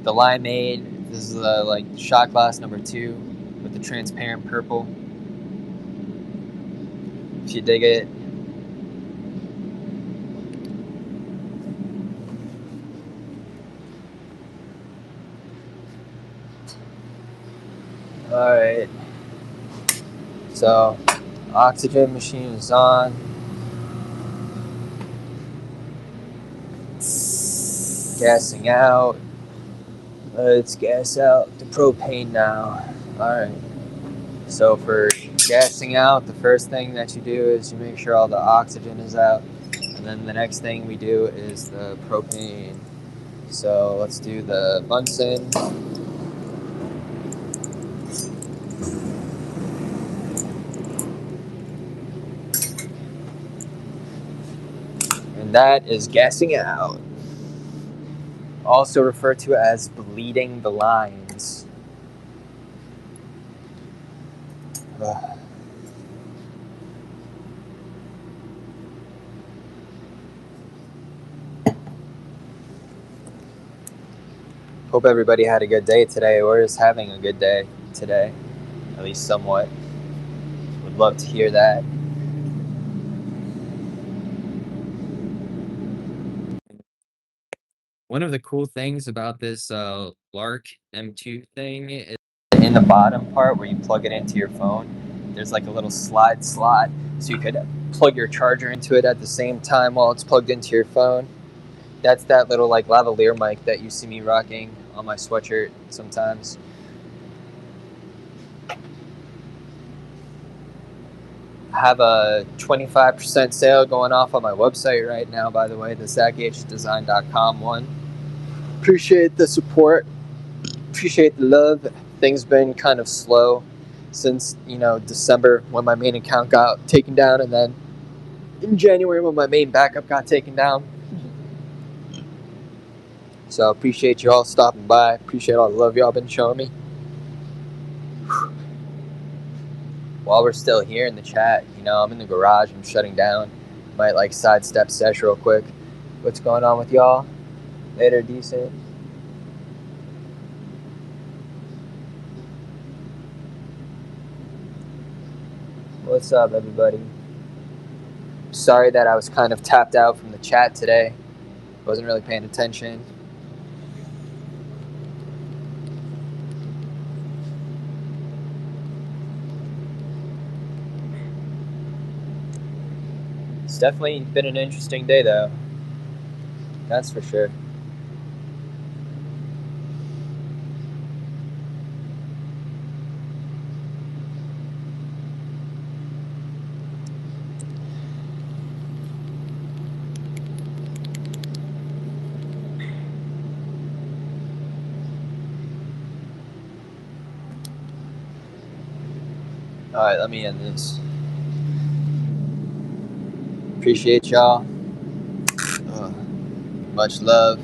The Limeade, this is the like shot glass number 2 with the transparent purple. If you dig it. Alright. So, oxygen machine is on. Gassing out. Let's gas out the propane now. Alright. So for gassing out, the first thing that you do is you make sure all the oxygen is out. And then the next thing we do is the propane. So let's do the Bunsen. And that is gassing out. Also referred to as bleeding the lines. Hope everybody had a good day today, or is having a good day today, at least somewhat. Would love to hear that. One of the cool things about this Lark M2 thing is in the bottom part where you plug it into your phone, there's like a little slide slot, so you could plug your charger into it at the same time while it's plugged into your phone. That's that little like lavalier mic that you see me rocking on my sweatshirt sometimes. I have a 25% sale going off on my website right now, by the way, the ZachHDesign.com one. Appreciate the support. Appreciate the love. Things been kind of slow since, December when my main account got taken down, and then in January when my main backup got taken down. So appreciate you all stopping by. Appreciate all the love y'all been showing me. While we're still here in the chat, I'm in the garage. I'm shutting down. Might like sidestep Sesh real quick. What's going on with y'all? Later, decent. What's up, everybody? Sorry that I was kind of tapped out from the chat today. Wasn't really paying attention. It's definitely been an interesting day though. That's for sure. Alright, let me end this. Appreciate y'all. Much love.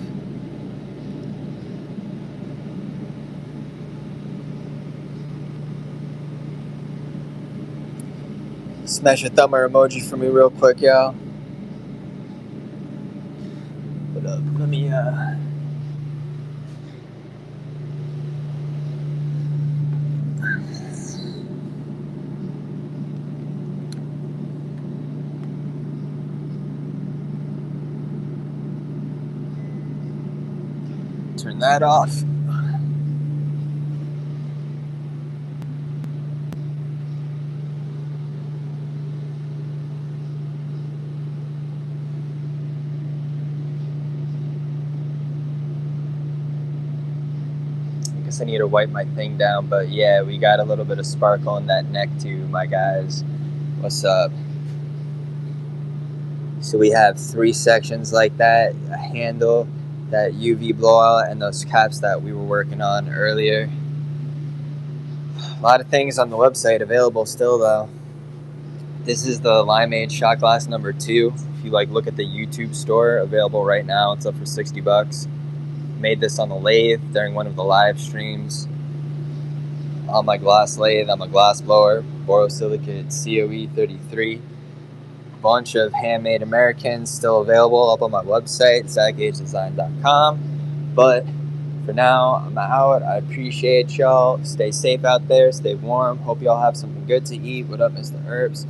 Smash a thumb or emoji for me real quick, y'all. But let me turn that off. I guess I need to wipe my thing down, but yeah, we got a little bit of sparkle in that neck too, my guys. What's up? So we have 3 sections like that, a handle, that UV blowout, and those caps that we were working on earlier. A lot of things on the website available still though. This is the Limeade shot glass number 2. If you look at the YouTube store, available right now, it's up for 60 bucks. Made this on the lathe during one of the live streams. On my glass lathe, I'm a glass blower, borosilicate COE 33. Bunch of handmade Americans still available up on my website, zachgagedesign.com. But for now, I'm out. I appreciate y'all. Stay safe out there. Stay warm. Hope y'all have something good to eat. What up, Mr. Herbs?